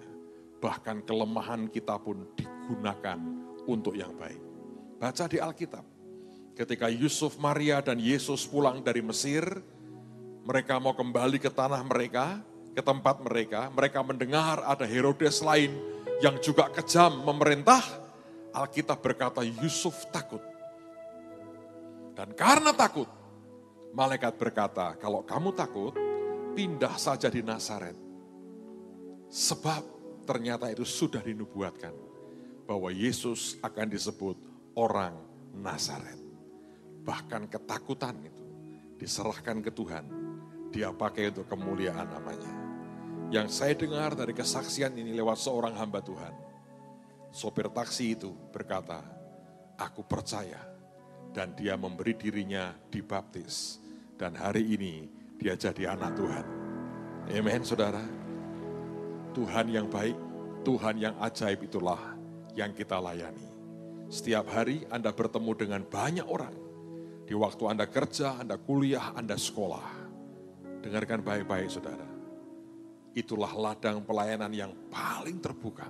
Bahkan kelemahan kita pun digunakan untuk yang baik. Baca di Alkitab, ketika Yusuf, Maria, dan Yesus pulang dari Mesir, mereka mau kembali ke tanah mereka, ke tempat mereka. Mereka mendengar ada Herodes lain yang juga kejam memerintah. Alkitab berkata Yusuf takut. Dan karena takut, malaikat berkata, kalau kamu takut, pindah saja di Nazaret. Sebab ternyata itu sudah dinubuatkan bahwa Yesus akan disebut orang Nazaret. Bahkan ketakutan itu diserahkan ke Tuhan. Dia pakai untuk kemuliaan namanya. Yang saya dengar dari kesaksian ini lewat seorang hamba Tuhan. Sopir taksi itu berkata, aku percaya. Dan dia memberi dirinya dibaptis. Dan hari ini dia jadi anak Tuhan. Amen, saudara. Tuhan yang baik, Tuhan yang ajaib itulah yang kita layani. Setiap hari Anda bertemu dengan banyak orang. Di waktu Anda kerja, Anda kuliah, Anda sekolah. Dengarkan baik-baik, saudara. itulah ladang pelayanan yang paling terbuka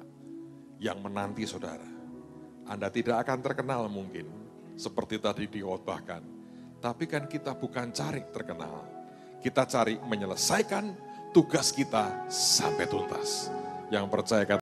yang menanti saudara. Anda tidak akan terkenal mungkin, seperti tadi dikhotbahkan. Tapi kan kita bukan cari terkenal, kita cari menyelesaikan tugas kita sampai tuntas. Yang percaya kata